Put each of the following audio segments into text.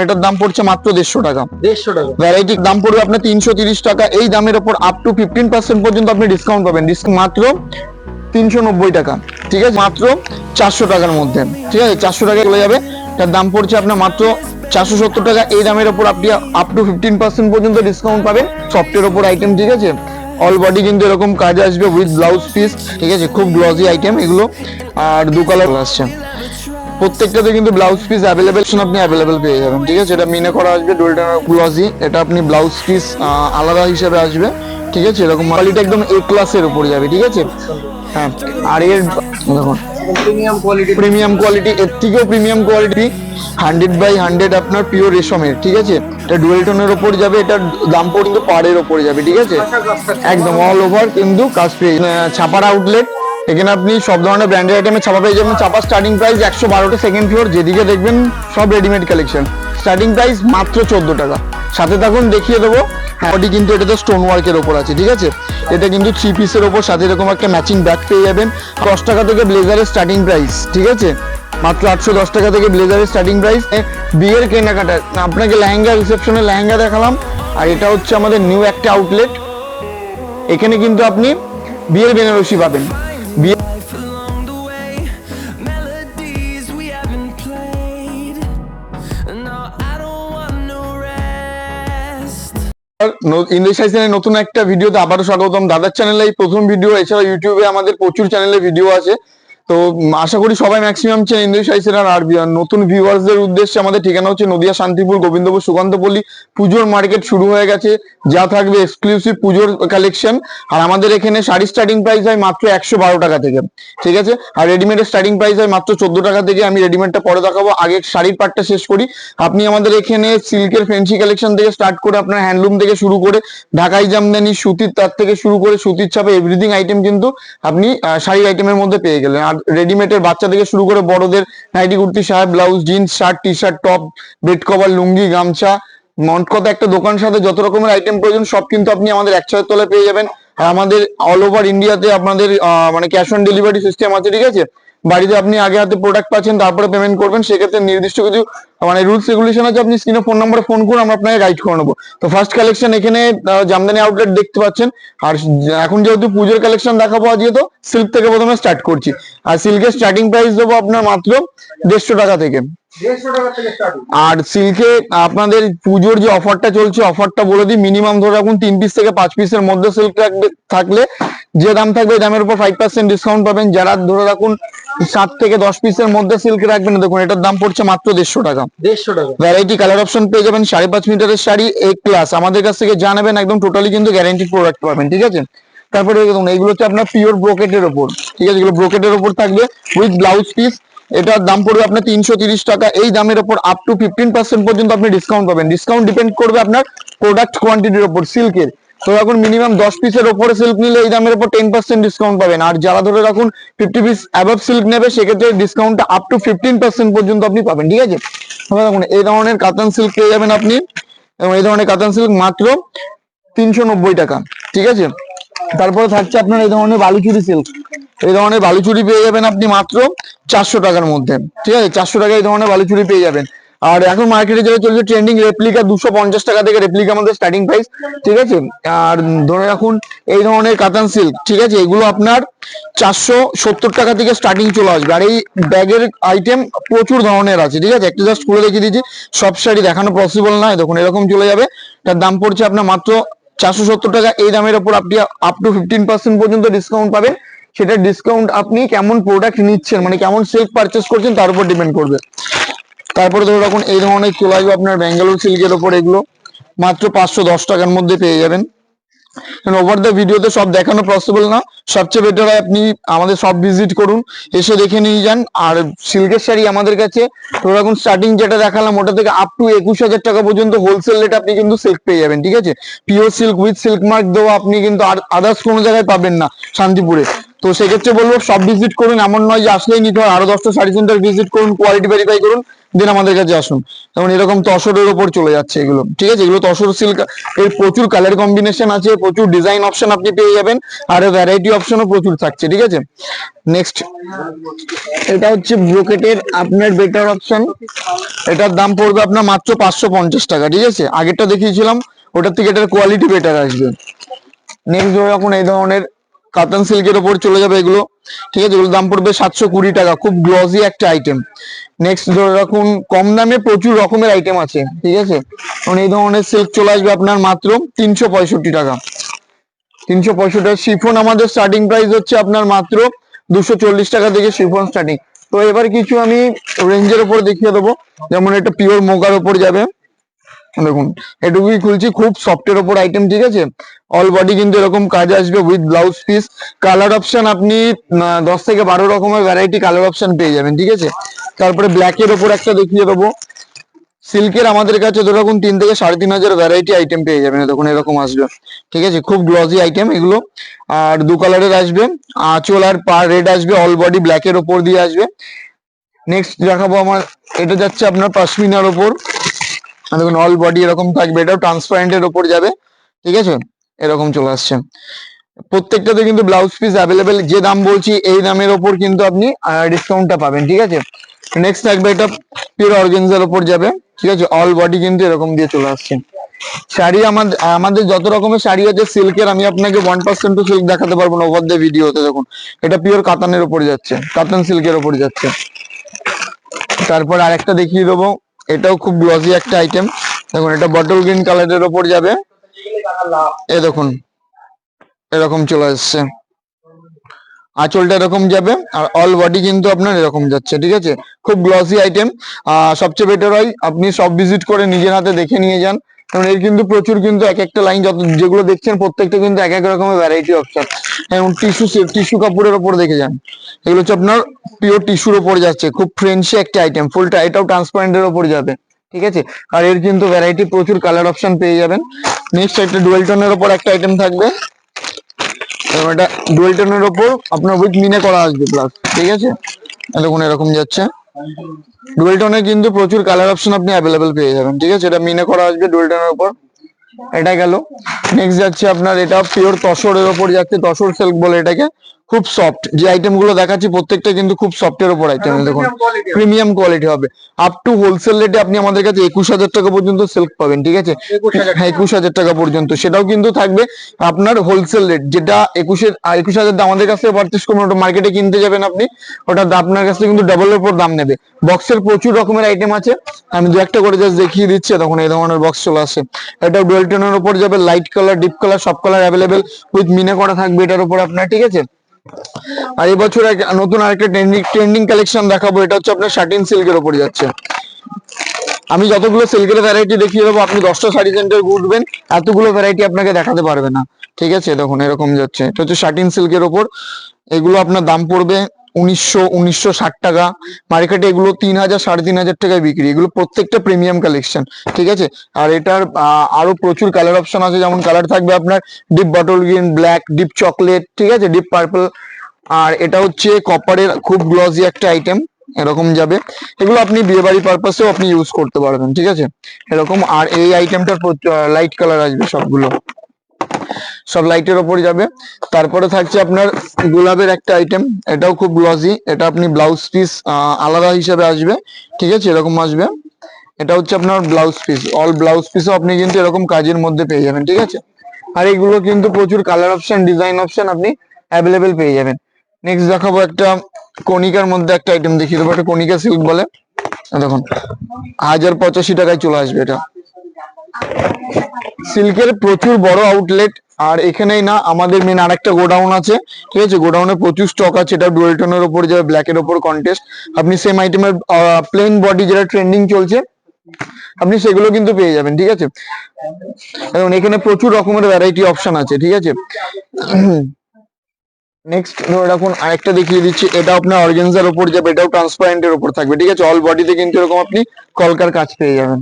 এটার দাম পড়ছে মাত্র 150 টাকা। 150 টাকা। ভ্যারাইটির দাম পড়বে আপনার 330 টাকা। এই দামের উপর আপ টু 15% পর্যন্ত আপনি ডিসকাউন্ট পাবেন। মাত্র 390 টাকা, ঠিক আছে, মাত্র 400 টাকার মধ্যে, ঠিক আছে, 400 টাকা চলে যাবে। তার দাম পড়ছে আপনার মাত্র 470 টাকা। এই দামের উপর আপনি আপ টু 15% পর্যন্ত ডিসকাউন্ট পাবেন সফটের উপর আইটেম, ঠিক আছে। অল বডি কিন্তু এরকম কাজ আসবে উইথ ব্লাউজ পিস, ঠিক আছে, খুব গ্লসি আইটেম এগুলো। আর দু কালার আসছে, প্রত্যেকটাতে কিন্তু ব্লাউজ পিস আপনি অ্যাভেলেবেল পেয়ে যাবেন, ঠিক আছে। এটা মিনে করা আসবে ডোলটা গ্লসি, এটা আপনি ব্লাউজ পিস আলাদা হিসেবে আসবে, ঠিক আছে। এরকম কোয়ালিটি একদম এ ক্লাসের উপর যাবে, ঠিক আছে। হ্যাঁ, আর এর দেখুন প্রিমিয়াম কোয়ালিটি, এর থেকেও প্রিমিয়াম কোয়ালিটি 100/100 আপনার পিওর রেশমের, ঠিক আছে। এটা ডুয়েল টোনের উপর যাবে, এটার দাম কিন্তু পাড়ের উপরে যাবে, ঠিক আছে, একদম অল ওভার কিন্তু কাজ পেয়ে। ছাপার আউটলেট, এখানে আপনি সব ধরনের ব্র্যান্ডেড আইটেমের ছাপা পেয়ে যাবেন। ছাপা স্টার্টিং প্রাইস 112টা, সেকেন্ড ফ্লোর, যেদিকে দেখবেন সব রেডিমেড কালেকশন। স্টার্টিং প্রাইস মাত্র 14 টাকা। সাথে থাকুন, দেখিয়ে দেবো। বডি কিন্তু এটা তো স্টোন ওয়ার্কের ওপর আছে, ঠিক আছে। এটা কিন্তু 3 পিসের ওপর, সাথে এরকম একটা ম্যাচিং ব্যাগ পেয়ে যাবেন। 10 টাকা থেকে ব্লেজারের স্টার্টিং প্রাইস, ঠিক আছে, মাত্র 810 টাকা থেকে ব্লেজারের স্টার্টিং প্রাইস। বিয়ের কেনাকাটা, আপনাকে লেহেঙ্গা, রিসেপশনে লেহেঙ্গা দেখালাম। আর এটা হচ্ছে আমাদের নিউ একটা আউটলেট, এখানে কিন্তু আপনি বিয়ের বেনারসি পাবেন। নতুন একটা ভিডিওতে আবারও স্বাগতম। দাদার চ্যানেলে প্রথম ভিডিও, এছাড়া ইউটিউবে আমাদের প্রচুর চ্যানেলে ভিডিও আছে। তো আশা করি সবাই ম্যাক্সিমাম আর নতুন ভিউয়ার্সদের উদ্দেশ্যে আমাদের ঠিকানা হচ্ছে নদিয়া শান্তিপুর গোবিন্দপুর সুকান্তপল্লী। পুজোর মার্কেট শুরু হয়ে গেছে, যা থাকবে এক্সক্লুসিভ পুজোর কালেকশন। আর আমাদের এখানে শাড়ির স্টার্টিং প্রাইস হয় মাত্র 112 টাকা থেকে, ঠিক আছে। আর রেডিমেডের স্টার্টিং প্রাইস হয় মাত্র 14 টাকা থেকে। আমি রেডিমেডটা পরে দেখাবো, আগে শাড়ির পার্টটা শেষ করি। আপনি আমাদের এখানে সিল্কের ফ্যান্সি কালেকশন থেকে স্টার্ট করে আপনার হ্যান্ডলুম থেকে শুরু করে ঢাকাই জামদানি, সুতির, তার থেকে শুরু করে সুতির ছাপে এভরিথিং আইটেম কিন্তু আপনি শাড়ির আইটেমের মধ্যে পেয়ে গেলেন। আর রেডিমেডের বাচ্চা থেকে শুরু করে বড়দের নাইটি, কুর্তি, সাহেব, blouse, jeans, shirt, T shirt, top, bed cover, lungi, গামছা, মনকত একটা দোকান, সাথে যত রকমের আইটেম প্রয়োজন সব কিন্তু আপনি আমাদের এক ছাদের তলায় পেয়ে যাবেন। আর আমাদের অল ওভার ইন্ডিয়াতে আপনাদের মানে ক্যাশ অন ডেলিভারি সিস্টেম আছে, ঠিক আছে। বাড়িতে আপনি আগে হাতে প্রোডাক্ট পাচ্ছেন, তারপরে পেমেন্ট করবেন। সেক্ষেত্রে নির্দিষ্ট কিছু মানে রুলস রেগুলেশন আছে, আপনি স্ক্রিনে ফোন নম্বরে ফোন করুন, আমরা আপনাকে গাইড করে নেবো। তো ফার্স্ট কালেকশন এখানে জামদানি আউটলেট দেখতে পাচ্ছেন। আর এখন যেহেতু পুজোর কালেকশন দেখাবো আজকে, তো সিল্ক থেকে প্রথমে স্টার্ট করছি। আর সিল্কের স্টার্টিং প্রাইস দেবো আপনার মাত্র 150 টাকা থেকে। আর সিল্কে আপনাদের পুজোর যে অফারটা চলছে, অফারটা বলে দিই, মিনিমাম ধরে রাখুন 3 পিস থেকে 5 পিসের মধ্যে সিল্ক থাকলে যে দাম থাকবে এই দামের উপর 5% ডিসকাউন্ট পাবেন। যারা ধরে রাখুন 7 থেকে 10 পিসের মধ্যে সিল্ক রাখবেন, দেখুন এটার দাম পড়ছে মাত্র 150 টাকা। 150 টাকা। ভ্যারাইটি কালার অপশন পেয়ে যাবেন। 5.5 মিটারের শাড়ি এ ক্লাস, আমাদের কাছ থেকে যা নেবেন একদম টোটালি কিন্তু গ্যারান্টি প্রোডাক্ট পাবেন, ঠিক আছে। তারপরে দেখুন এইগুলো হচ্ছে আপনার পিওর ব্রোকেটের ওপর, ঠিক আছে, এগুলো ব্রোকেটের ওপর থাকবে উইথ ব্লাউজ পিস। এটার দাম পড়বে আপনার 330 টাকা। এই দামের উপর আপ টু 15% পর্যন্ত আপনি ডিসকাউন্ট পাবেন। ডিসকাউন্ট ডিপেন্ড করবে আপনার প্রোডাক্ট কোয়ান্টিটির উপর। সিল্কের তো এখন মিনিমাম 10 পিসের উপরে সিল্ক নিলে এই দামের উপর 10% ডিসকাউন্ট পাবেন। আর যারা ধরে রাখুন 50 পিস অ্যাবভ সিল্ক নেবে, সেক্ষেত্রে ডিসকাউন্টটা আপ টু 15% পর্যন্ত আপনি পাবেন, ঠিক আছে। দেখুন এই ধরনের কাতান সিল্ক পেয়ে যাবেন আপনি, এবং এই ধরনের কাতান সিল্ক মাত্র 390 টাকা, ঠিক আছে। তারপরে থাকছে আপনার এই ধরনের বালুচুরি সিল্ক। এই ধরনের বালুচুরি পেয়ে যাবেন আপনি মাত্র 400 টাকার মধ্যে, ঠিক আছে। 400 টাকা এই ধরনের বালুচুরি পেয়ে যাবেন। আর এখন মার্কেটে যেটা চলছে ট্রেন্ডিং রেপ্লিকা, 250 টাকা থেকে রেপ্লিকা আমাদের স্টার্টিং প্রাইস, ঠিক আছে। আর ধরে রাখুন এই ধরনের কাতান সিল্ক, ঠিক আছে, এগুলো আপনার 470 টাকা থেকে স্টার্টিং চলে আসবে। আর এই ব্যাগের আইটেম প্রচুর ধরনের আছে, ঠিক আছে। একটা জাস্ট খুলে দেখিয়ে দিচ্ছি, সব শাড়ি দেখানো পসিবল নয়। দেখুন এরকম চলে যাবে, তার দাম পড়ছে আপনার মাত্র 470 টাকা। এই দামের উপর আপনি আপ টু 15% পর্যন্ত ডিসকাউন্ট পাবেন। সেটা ডিসকাউন্ট আপনি কেমন প্রোডাক্ট নিচ্ছেন, মানে কেমন সিল্ক পারচেস করছেন তার উপর ডিপেন্ড করবে। তারপরে ধরে রাখুন এই ধরনের চলে আসবে আপনার ব্যাঙ্গালোর সিল্কের ওপর, এগুলো মাত্র 510 টাকার মধ্যে পেয়ে যাবেন। ওভার দ্য ভিডিওতে সব দেখানো পসিবল না, সবচেয়ে বেটার হয় আপনি আমাদের সব ভিজিট করুন, এসে দেখে নিয়ে যান। আর সিল্কের শাড়ি আমাদের কাছে ধরে রাখুন স্টার্টিং যেটা দেখালাম ওটা থেকে আপ টু 21,000 টাকা পর্যন্ত হোলসেল রেট আপনি কিন্তু সিল্ক পেয়ে যাবেন, ঠিক আছে। Pure silk with silk mark দেওয়া আপনি কিন্তু আদার্স কোনো জায়গায় পাবেন না শান্তিপুরে। তো সেক্ষেত্রে বলবো সব ভিজিট করুন, এমন নয় যে আসলেই নিতে হয়, আরো 10টা শাড়ি সেন্টার ভিজিট করুন, কোয়ালিটি ভেরিফাই করুন, দেন আমাদের কাছে আসুন। যেমন এরকম তসরের ওপর চলে যাচ্ছে এগুলো, ঠিক আছে, এগুলো তসর সিল্ক, এর প্রচুর কালার কম্বিনেশন আছে, প্রচুর ডিজাইন অপশন আপনি পেয়ে যাবেন, আর ভ্যারাইটি অপশনও প্রচুর থাকছে, ঠিক আছে। নেক্সট এটা হচ্ছে ব্রোকেটের আপনার বেটার অপশন, এটার দাম পড়বে আপনার মাত্র 550 টাকা, ঠিক আছে। আগেরটা দেখিয়েছিলাম ওটার থেকে এটার কোয়ালিটি বেটার আসবে। নেক্সট ধরে রাখুন এই ধরনের কাতান সিল্কের ওপর চলে যাবে এগুলো, ঠিক আছে, এগুলোর দাম পড়বে 720 টাকা, খুব গ্লসি একটা আইটেম। নেক্সট ধরে রাখুন কম দামে প্রচুর রকমের আইটেম আছে, ঠিক আছে, মানে এই ধরনের সিল্ক চলে আসবে আপনার মাত্র 365 টাকা। 365 শিফন আমাদের স্টার্টিং প্রাইস হচ্ছে আপনার মাত্র 240 টাকা থেকে শিফন স্টার্টিং। তো এবার কিছু আমি রেঞ্জের উপর দেখিয়ে দেবো, যেমন এটা পিওর মোগার উপর যাবে, দেখুন এটুকুই খুলছি, খুব সফটের ওপর আইটেম, ঠিক আছে, অল বডি কিন্তু এরকম কাজ আসবে with blouse piece. Colour option আপনি 10 থেকে 12 রকমের ভ্যারাইটি কালার অপশন পেয়ে যাবেন, ঠিক আছে। তারপরে ব্ল্যাকের ওপর একটা দেখিয়ে দেবো, সিল্কের আমাদের কাছে ধরুন 3 থেকে 3,500 ভ্যারাইটি আইটেম পেয়ে যাবেন, দেখুন এরকম আসবে, ঠিক আছে, খুব গ্লসি আইটেম এগুলো। আর দু কালারের আসবে, আঁচল আর পা রেড আসবে, অল বডি ব্ল্যাকের ওপর দিয়ে আসবে। নেক্সট দেখাবো আমার, এটা যাচ্ছে আপনার পশমিনার ওপর, দেখুন অল বডি এরকম থাকবে, এটাও ট্রান্সপারেন্টের ওপর যাবে, ঠিক আছে, এরকম চলে আসছে। প্রত্যেকটাতে কিন্তু ব্লাউজ পিস অ্যাভেলেবেল, যে দাম বলছি এই দামের ওপর কিন্তু আপনি ডিসকাউন্টটা পাবেন, ঠিক আছে। নেক্সট থাকবে এটা পিওর অর্গানজার ওপর যাবে, ঠিক আছে, অল বডি কিন্তু এরকম দিয়ে চলে আসছে। শাড়ি আমাদের যত রকমের শাড়ি আছে সিল্কের, আমি আপনাকে 1% সিল্ক দেখাতে পারবো না ওভার দ্য ভিডিওতে। দেখুন এটা পিওর কাতানের উপর যাচ্ছে, কাতান সিল্কের উপর যাচ্ছে। তারপর আরেকটা দেখিয়ে দেবো, এটাও খুব গ্লসি একটা আইটেম, দেখুন এটা বটল গ্রিন কালারের ওপর যাবে, এ দেখুন এরকম চলে আসছে, আঁচলটা এরকম যাবে, আর অল বডি কিন্তু আপনার এরকম যাচ্ছে, ঠিক আছে, খুব গ্লসি আইটেম। সবচেয়ে বেটার হয় আপনি সব ভিজিট করে নিজের হাতে দেখে নিয়ে যান, কারণ এর কিন্তু প্রচুর কিন্তু এক একটা লাইন যত যেগুলো দেখছেন প্রত্যেকটা কিন্তু এক এক রকমের ভ্যারাইটি অপশন। এবং টিস্যু কাপড়ের ওপর দেখে যান, এগুলো হচ্ছে আপনার পিওর টিস্যুর ওপর যাচ্ছে, খুব ফ্রেন্সি একটা আইটেম, ফুলটা এটাও ট্রান্সপারেন্টের ওপর যাবে, ঠিক আছে। আর এর কিন্তু ভ্যারাইটি প্রচুর কালার অপশন পেয়ে যাবেন। নেক্সট একটা ডুয়েল টোনের ওপর একটা আইটেম থাকবে, এবং এটা ডুয়েল টোনের ওপর আপনার উইথ মিনে করা আসবে প্লাস, ঠিক আছে, দেখুন এরকম যাচ্ছে। ডুয়েল টোনে কিন্তু প্রচুর কালার অপশন আপনি অ্যাভেলেবেল পেয়ে যাবেন, ঠিক আছে, এটা মিনে করা আসবে ডুয়েল টোনের ওপর, এটা গেল। নেক্সট যাচ্ছে আপনার, এটা পিওর তসরের ওপর যাচ্ছে, তসর সিল্ক বলে এটাকে, খুব সফট, যে আইটেম গুলো দেখাচ্ছি প্রত্যেকটা কিন্তু খুব সফটের ওপর আইটেম, দেখুন প্রিমিয়াম কোয়ালিটি হবে। আপ টু হোলসেল রেটে আপনি আমাদের কাছে 21,000 টাকা পর্যন্ত সিল্ক পাবেন, ঠিক আছে, 21,000 টাকা পর্যন্ত, সেটাও কিন্তু থাকবে আপনার হোলসেল রেট, যেটা 21,000 আমাদের কাছ থেকে পারচেস করবেন, ওটা মার্কেটে কিনতে যাবেন আপনি, ওটা আপনার কাছে কিন্তু ডাবলের উপর দাম নেবে। বক্সের প্রচুর রকমের আইটেম আছে, আমি দু একটা করে জাস্ট দেখিয়ে দিচ্ছি, তখন এই ধরনের বক্স চলে আসে। এটা ডুয়েল টোনের উপর যাবে, লাইট কালার ডিপ কালার সব কালার অ্যাভেলেবেল উইথ মিনে করা থাকবে এটার উপর আপনার, ঠিক আছে। আর এই বছর নতুন আরেকটা ট্রেন্ডিং কালেকশন দেখাবো, এটা হচ্ছে আপনার শাটিন সিল্কের উপর যাচ্ছে। আমি যতগুলো সিল্কের ভ্যারাইটি দেখিয়ে দেবো, আপনি 10টা শাড়ি সেন্টার ঘুরবেন, এতগুলো ভ্যারাইটি আপনাকে দেখাতে পারবে না, ঠিক আছে, দেখুন এরকম যাচ্ছে, এটা হচ্ছে শাটিন সিল্কের ওপর, এগুলো আপনার দাম পড়বে 1,960 টাকা, মার্কেটে এগুলো 3,000 3,500 টাকায় বিক্রি, এগুলো প্রত্যেকটা প্রিমিয়াম কালেকশন, ঠিক আছে। আর এটার আরো প্রচুর কালার অপশন আছে, যেমন কালার থাকবে আপনার deep bottle green, black, deep chocolate, ঠিক আছে, ডিপ পার্পল, আর এটা হচ্ছে কপারের খুব গ্লসি একটা আইটেম, এরকম যাবে, এগুলো আপনি বিয়ে বাড়ি পারপাসেও আপনি ইউজ করতে পারবেন, ঠিক আছে, এরকম। আর এই আইটেমটার লাইট কালার আসবে, সবগুলো সব লাইটের ওপর যাবে। তারপরে থাকছে আপনার গোলাপের একটা আইটেম, এটাও খুব গ্লসি, এটা আপনি ব্লাউজ পিস আলাদা হিসেবে আসবে, ঠিক আছে, এরকম আসবে, এটা হচ্ছে আপনার ব্লাউজ পিস, অল ব্লাউজ পিসও আপনি কিন্তু এরকম কাজের মধ্যে পেয়ে যাবেন, ঠিক আছে। আর এগুলো কিন্তু প্রচুর কালার অপশন ডিজাইন অপশন আপনি অ্যাভেলেবেল পেয়ে যাবেন। নেক্সট দেখাবো একটা কণিকার মধ্যে একটা আইটেম দেখিয়ে দেবো, একটা কণিকা সিল্ক বলে, দেখুন 1,085 টাকায় চলে আসবে এটা। সিল্কের প্রচুর বড় আউটলেট, আর এখানেই না, আমাদের মেন আরেকটা গোডাউন আছে, ঠিক আছে, গোডাউনে প্রচুর স্টক আছে, এটা ডুয়েল টোনের উপর যাবে, ব্ল্যাকের উপর কন্টেস্ট, আপনি সেম আইটেমের প্লেন বডি যেটা ট্রেন্ডিং চলছে আপনি সেগুলো কিন্তু পেয়ে যাবেন, ঠিক আছে, এবং এখানে প্রচুর রকমের ভ্যারাইটি অপশন আছে, ঠিক আছে। নেক্সট ধরে রাখুন আরেকটা দেখিয়ে দিচ্ছি, এটা আপনার অর্গানজার উপর যাবে, এটাও ট্রান্সপারেন্টের উপর থাকবে, ঠিক আছে, অল বডিতে কিন্তু এরকম আপনি কলকার কাজ পেয়ে যাবেন।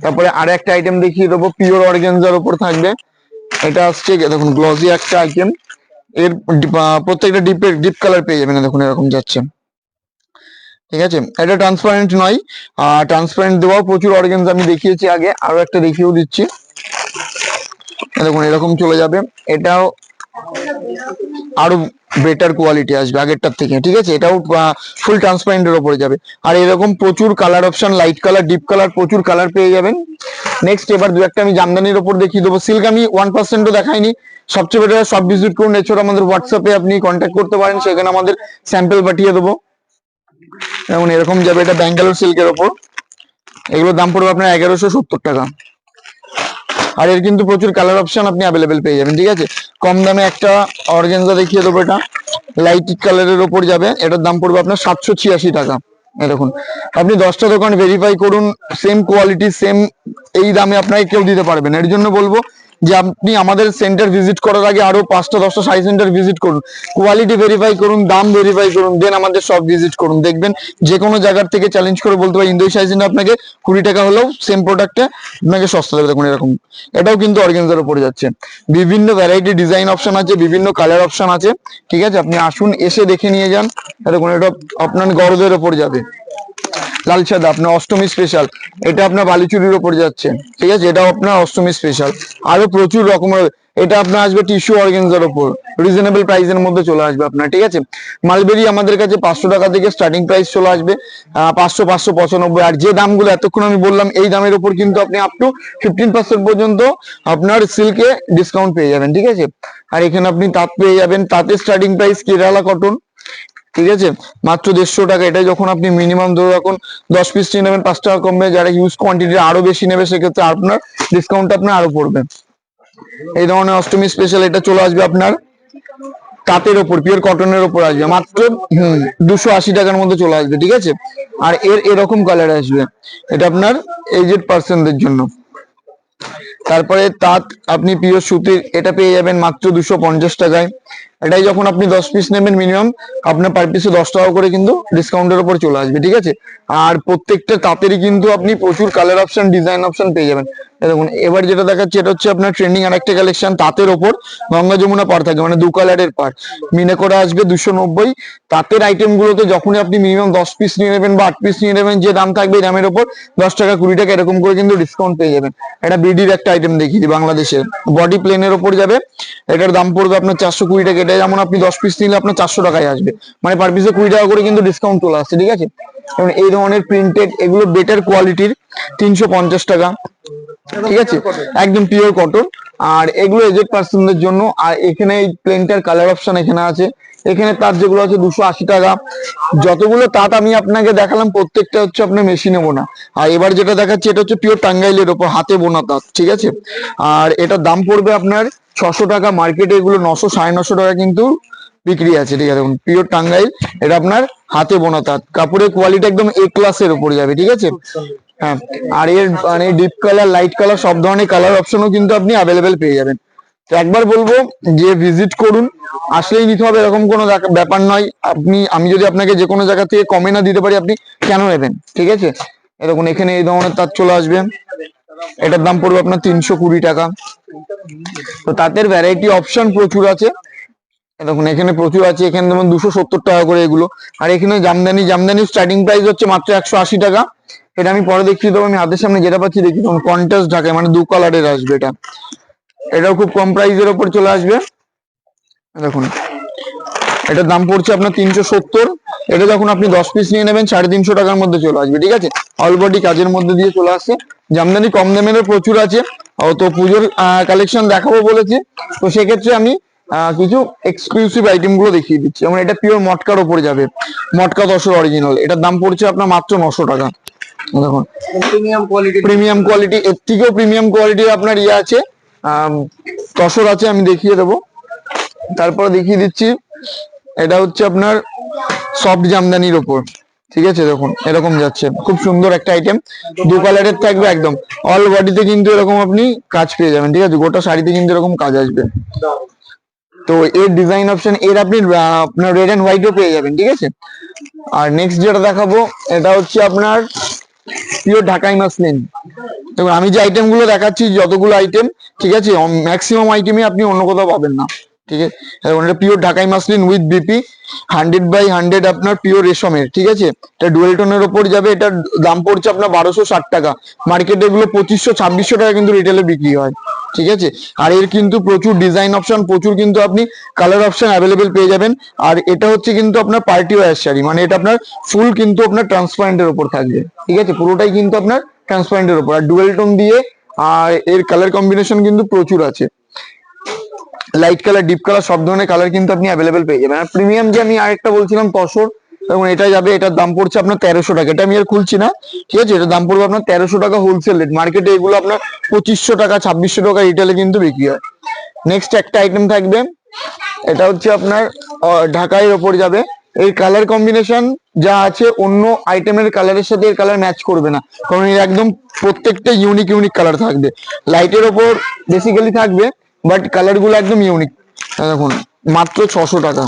তারপরে আর একটা আইটেম দেখিয়ে দেবো, পিওর অর্গানজার উপর থাকবে, এটা আসছে দেখুন গ্লসি একটা আইটেম, এর প্রত্যেকটা ডিপ কালার পেয়ে যাবেন, দেখুন এরকম যাচ্ছে। ঠিক আছে, এটা ট্রান্সপারেন্ট নয়, ট্রান্সপারেন্ট দেওয়াও প্রচুর অর্গানজা আমি দেখিয়েছি আগে, আরো একটা দেখিয়েও দিচ্ছি। দেখুন এরকম চলে যাবে, এটাও আরো বেটার কোয়ালিটি আসবে আগেরটার থেকে। ঠিক আছে, এটাও ফুল ট্রান্সপারেন্টের উপরে যাবে। আর এরকম প্রচুর colour option, light colour, deep colour, প্রচুর কালার পেয়ে যাবেন। নেক্সট এবার দু একটা আমি জামদানির উপর দেখিয়ে দেবো। সিল্ক আমি 1%ও দেখাইনি, সবচেয়ে বেটার সব ভিজিট করুন। এছাড়া আমাদের হোয়াটসঅ্যাপে আপনি কন্ট্যাক্ট করতে পারেন, সেখানে আমাদের স্যাম্পল পাঠিয়ে দেবো। যেমন এরকম যাবে, এটা ব্যাঙ্গালোর সিল্কের ওপর, এগুলোর দাম পড়বে আপনার 1170 টাকা। আর এর কিন্তু প্রচুর কালার অপশন আপনি অ্যাভেলেবেল পেয়ে যাবেন। ঠিক আছে, কম দামে একটা অর্গানজা দেখিয়ে দেবো, এটা লাইট কালারের ওপর যাবে, এটার দাম পড়বে আপনার 786 টাকা। দেখুন আপনি 10টা দোকান ভেরিফাই করুন, সেম কোয়ালিটি সেম এই দামে আপনাকে কেউ দিতে পারবেন। এর জন্য বলবো যে আপনি আমাদের সেন্টার ভিজিট করার আগে আরো 5টা 10টা শাড়ি সেন্টার ভিজিট করুন, কোয়ালিটি ভেরিফাই করুন, দাম ভেরিফাই করুন, দেন আমাদের সব ভিজিট করুন। দেখবেন যে কোনো জায়গার থেকে চ্যালেঞ্জ করে বলতে পারি ইন্দোর শাড়ি সেন্টার আপনাকে 20 টাকা হলেও সেম প্রোডাক্টে আপনাকে সস্তা দেবে। দেখুন এরকম, এটাও কিন্তু অর্গানজার উপরে যাচ্ছে, বিভিন্ন ভ্যারাইটি ডিজাইন অপশন আছে, বিভিন্ন কালার অপশন আছে। ঠিক আছে, আপনি আসুন, এসে দেখে নিয়ে যান। দেখুন এটা আপনার গরদের ওপর যাবে, লাল সাদা, আপনার অষ্টমী স্পেশাল, এটা আপনার বালিচুরির ওপর যাচ্ছে। ঠিক আছে, এটাও আপনার অষ্টমী স্পেশাল, আরো প্রচুর রকমের। এটা আপনার আসবে টিস্যু অর্গানজার ওপর, রিজনেবল প্রাইসের মধ্যে চলে আসবে আপনার। ঠিক আছে, মালবেরি আমাদের কাছে 500 টাকা থেকে স্টার্টিং প্রাইস চলে আসবে, 500, 595। আর যে দামগুলো এতক্ষণ আমি বললাম এই দামের উপর কিন্তু আপনি আপ টু 15% পর্যন্ত আপনার সিল্কে ডিসকাউন্ট পেয়ে যাবেন। ঠিক আছে, আর এখানে আপনি তাঁত পেয়ে যাবেন, তাঁতের স্টার্টিং প্রাইস কেরালা কটন, ঠিক আছে, মাত্র 150 টাকা। এটা যখন আপনি মিনিমাম ধরো এখন 10 পিস নিয়ে নেবেন 5 টাকা কমবে, যারা ইউজ কোয়ান্টিটি আরো বেশি নেবে সেক্ষেত্রে আপনার ডিসকাউন্ট আপনার আরো পড়বে। এই ধরনের অষ্টমী স্পেশাল এটা চলে আসবে আপনার তাঁতের ওপর, পিওর কটনের ওপর আসবে, মাত্র 280 টাকার মধ্যে চলে আসবে। ঠিক আছে, আর এরকম কালার আসবে, এটা আপনার এজেড পার্সনদের জন্য। তারপরে তাঁত আপনি পিওর সুতির, এটা পেয়ে যাবেন মাত্র 250 টাকায়। এটাই যখন আপনি 10 পিস নেবেন মিনিমাম, আপনার পার পিসে 10 টাকা করে কিন্তু ডিসকাউন্টের উপর চলে আসবে। ঠিক আছে, আর প্রত্যেকটা তাঁতেরই কিন্তু আপনি প্রচুর কালার অপশন, ডিজাইন অপশন পেয়ে যাবেন। দেখুন এবার যেটা দেখাচ্ছি এটা হচ্ছে আপনার ট্রেন্ডিং আর একটা কালেকশন, তাঁতের ওপর গঙ্গা যমুনা পার থাকে, মানে 2 কালারের পার, মিনে করে আসবে 290। তাঁতের আইটেম গুলোতে যখনই আপনি মিনিমাম 10 পিস নিয়ে নেবেন বা 8 পিস নিয়ে নেবেন, যে দাম থাকবে এই দামের ওপর 10 টাকা 20 টাকা এরকম করে কিন্তু ডিসকাউন্ট পেয়ে যাবেন। এটা বিডির একটা আইটেম দেখিয়ে দিই, বাংলাদেশের বডি প্লেনের ওপর যাবে, এটার দাম পড়বে আপনার 420 টাকা। এটা যেমন আপনি 10 পিস নিলে আপনার 400 টাকায় আসবে, মানে পার পিসে 20 টাকা করে কিন্তু ডিসকাউন্ট চলে আসছে। ঠিক আছে, এবং এই ধরনের প্রিন্টেড এগুলো বেটার কোয়ালিটির 350 টাকা। ঠিক আছে, একদম পিওর কটন, আর এগুলো এজেড পার্সনদের জন্য। আর এখানে এই প্লেনটার কালার অপশন এখানে আছে, এখানে তাঁত যেগুলো আছে 280 টাকা। যতগুলো তাঁত আমি আপনাকে দেখালাম প্রত্যেকটা হচ্ছে আপনার মেশিনে বোনা। আর এবার যেটা দেখাচ্ছি এটা হচ্ছে পিওর টাঙ্গাইলের ওপর হাতে বোনা তাঁত। ঠিক আছে, আর এটার দাম পড়বে আপনার 600 টাকা, মার্কেটে এগুলো 900, 950 টাকা কিন্তু বিক্রি আছে। ঠিক আছে, পিওর টাঙ্গাইল, এটা আপনার হাতে বোনা তাঁত, কাপড়ের কোয়ালিটি একদম এ ক্লাসের উপর যাবে। ঠিক আছে, হ্যাঁ, আর এর মানে ডিপ কালার, লাইট কালার, সব ধরনের কালার অপশনও কিন্তু আপনি অ্যাভেলেবেল পেয়ে যাবেন। তো একবার বলবো যে ভিজিট করুন, আসলেই নিতে হবে এরকম কোনো ব্যাপার নয়। আমি যদি আপনাকে যে কোনো জায়গা থেকে কমে না দিতে পারি, আপনি কেন নেবেন? ঠিক আছে, এরকম এখানে এই ধরনের তাঁত চলে আসবে, এটার দাম পড়বে আপনার 320 টাকা। তো তাঁতের ভ্যারাইটি অপশন প্রচুর আছে, দেখুন এখানে প্রচুর আছে, এখানে যেমন 270 টাকা করে এগুলো। আর এখানে জামদানি স্টার্টিং প্রাইস হচ্ছে মাত্র 180 টাকা। এটা আমি পরে দেখিয়ে দেবো, আমি হাতের সামনে যেটা পাচ্ছি দেখি, কন্ট্রাস্ট ঢাকায়, মানে 2 কালারের আসবে এটা, এটাও খুব কম প্রাইসের ওপর চলে আসবে। দেখুন এটার দাম পড়ছে আপনার 370। এটা যখন আপনি 10 পিস নিয়ে নেবেন 350 টাকার মধ্যে চলে আসবে। ঠিক আছে, অল বডি কাজের মধ্যে দিয়ে চলে আসছে। জামদানি কম দামেরও প্রচুর আছে, তো পুজোর কালেকশন দেখাবো বলেছি, তো সেক্ষেত্রে আমি কিছু এক্সক্লুসিভ আইটেম গুলো দেখিয়ে দিচ্ছি। যেমন এটা পিওর মটকার ওপরে যাবে, মটকা 10 অরিজিনাল, এটার দাম পড়ছে আপনার মাত্র 900 টাকা। দেখুন প্রিমিয়াম কোয়ালিটি, এর থেকেও প্রিমিয়াম কোয়ালিটির আপনার ইয়ে আছে, তসর আছে, আমি দেখিয়ে দেবো। তারপরে দেখিয়ে দিচ্ছি, এটা হচ্ছে আপনার সফট জামদানির ওপর। ঠিক আছে, দেখুন এরকম যাচ্ছে, খুব সুন্দর একটা আইটেম, 2 কালারের থাকবে, একদম অল বডিতে কিন্তু এরকম আপনি কাজ পেয়ে যাবেন। ঠিক আছে, গোটা শাড়িতে কিন্তু এরকম কাজ আসবে। তো এর ডিজাইন অপশন এর আপনি আপনার রেড এন্ড হোয়াইটও পেয়ে যাবেন। ঠিক আছে, আর নেক্সট যেটা দেখাবো এটা হচ্ছে আপনার পিওর ঢাকাই মাসলিন। দেখুন আমি যে আইটেম গুলো দেখাচ্ছি, যতগুলো আইটেম, ঠিক আছে, ম্যাক্সিমাম আইটেমই আপনি অন্য কোথাও পাবেন না। ঠিক আছে, এবং এটা পিওর ঢাকাই মাসলিন উইথ বিপি 100/100 আপনার পিওর রেশমের। ঠিক আছে, এটা ডুয়েল টোনের ওপর যাবে। এটার দাম পড়ছে আপনার 1260 টাকা। মার্কেটে এগুলো 2500-2600 টাকা কিন্তু রিটেলে বিক্রি হয়। ঠিক আছে, আর এর কিন্তু প্রচুর ডিজাইন অপশন, প্রচুর কিন্তু আপনি কালার অপশন অ্যাভেলেবেল পেয়ে যাবেন। আর এটা হচ্ছে কিন্তু আপনার পার্টি ওয়্যার শাড়ি, মানে এটা আপনার ফুল কিন্তু আপনার ট্রান্সপারেন্টের উপর থাকবে। ঠিক আছে, পুরোটাই কিন্তু আপনার ট্রান্সপারেন্টের উপর, আর ডুয়েল টোন দিয়ে। আর এর কালার কম্বিনেশন কিন্তু প্রচুর আছে, লাইট কালার, ডিপ কালার, সব ধরনের কালার কিন্তু আপনি অ্যাভেলেবেল পেয়ে যাবেন। আর প্রিমিয়াম যে আমি আরেকটা বলছিলাম তসর, এবং এটা যাবে, এটার দাম পড়ছে আপনার 1300 টাকা। এটা আমি আর খুলছি না, ঠিক আছে, এটার দাম পড়বে আপনার 1300 টাকা হোলসেল রেট। মার্কেটে এগুলো আপনার 2500 টাকা 2600 টাকা রিটেলে কিন্তু বিক্রি হয়। নেক্সট একটা আইটেম থাকবে, এটা হচ্ছে আপনার ঢাকাইয়ের ওপর যাবে। এই কালার কম্বিনেশন যা আছে অন্য আইটেমের কালারের সাথে এর কালার ম্যাচ করবে না, কারণ এর একদম প্রত্যেকটা ইউনিক ইউনিক কালার থাকবে। লাইটের ওপর বেসিক্যালি থাকবে, বাট কালার গুলো একদম ইউনিক। দেখুন মাত্র 600 টাকা।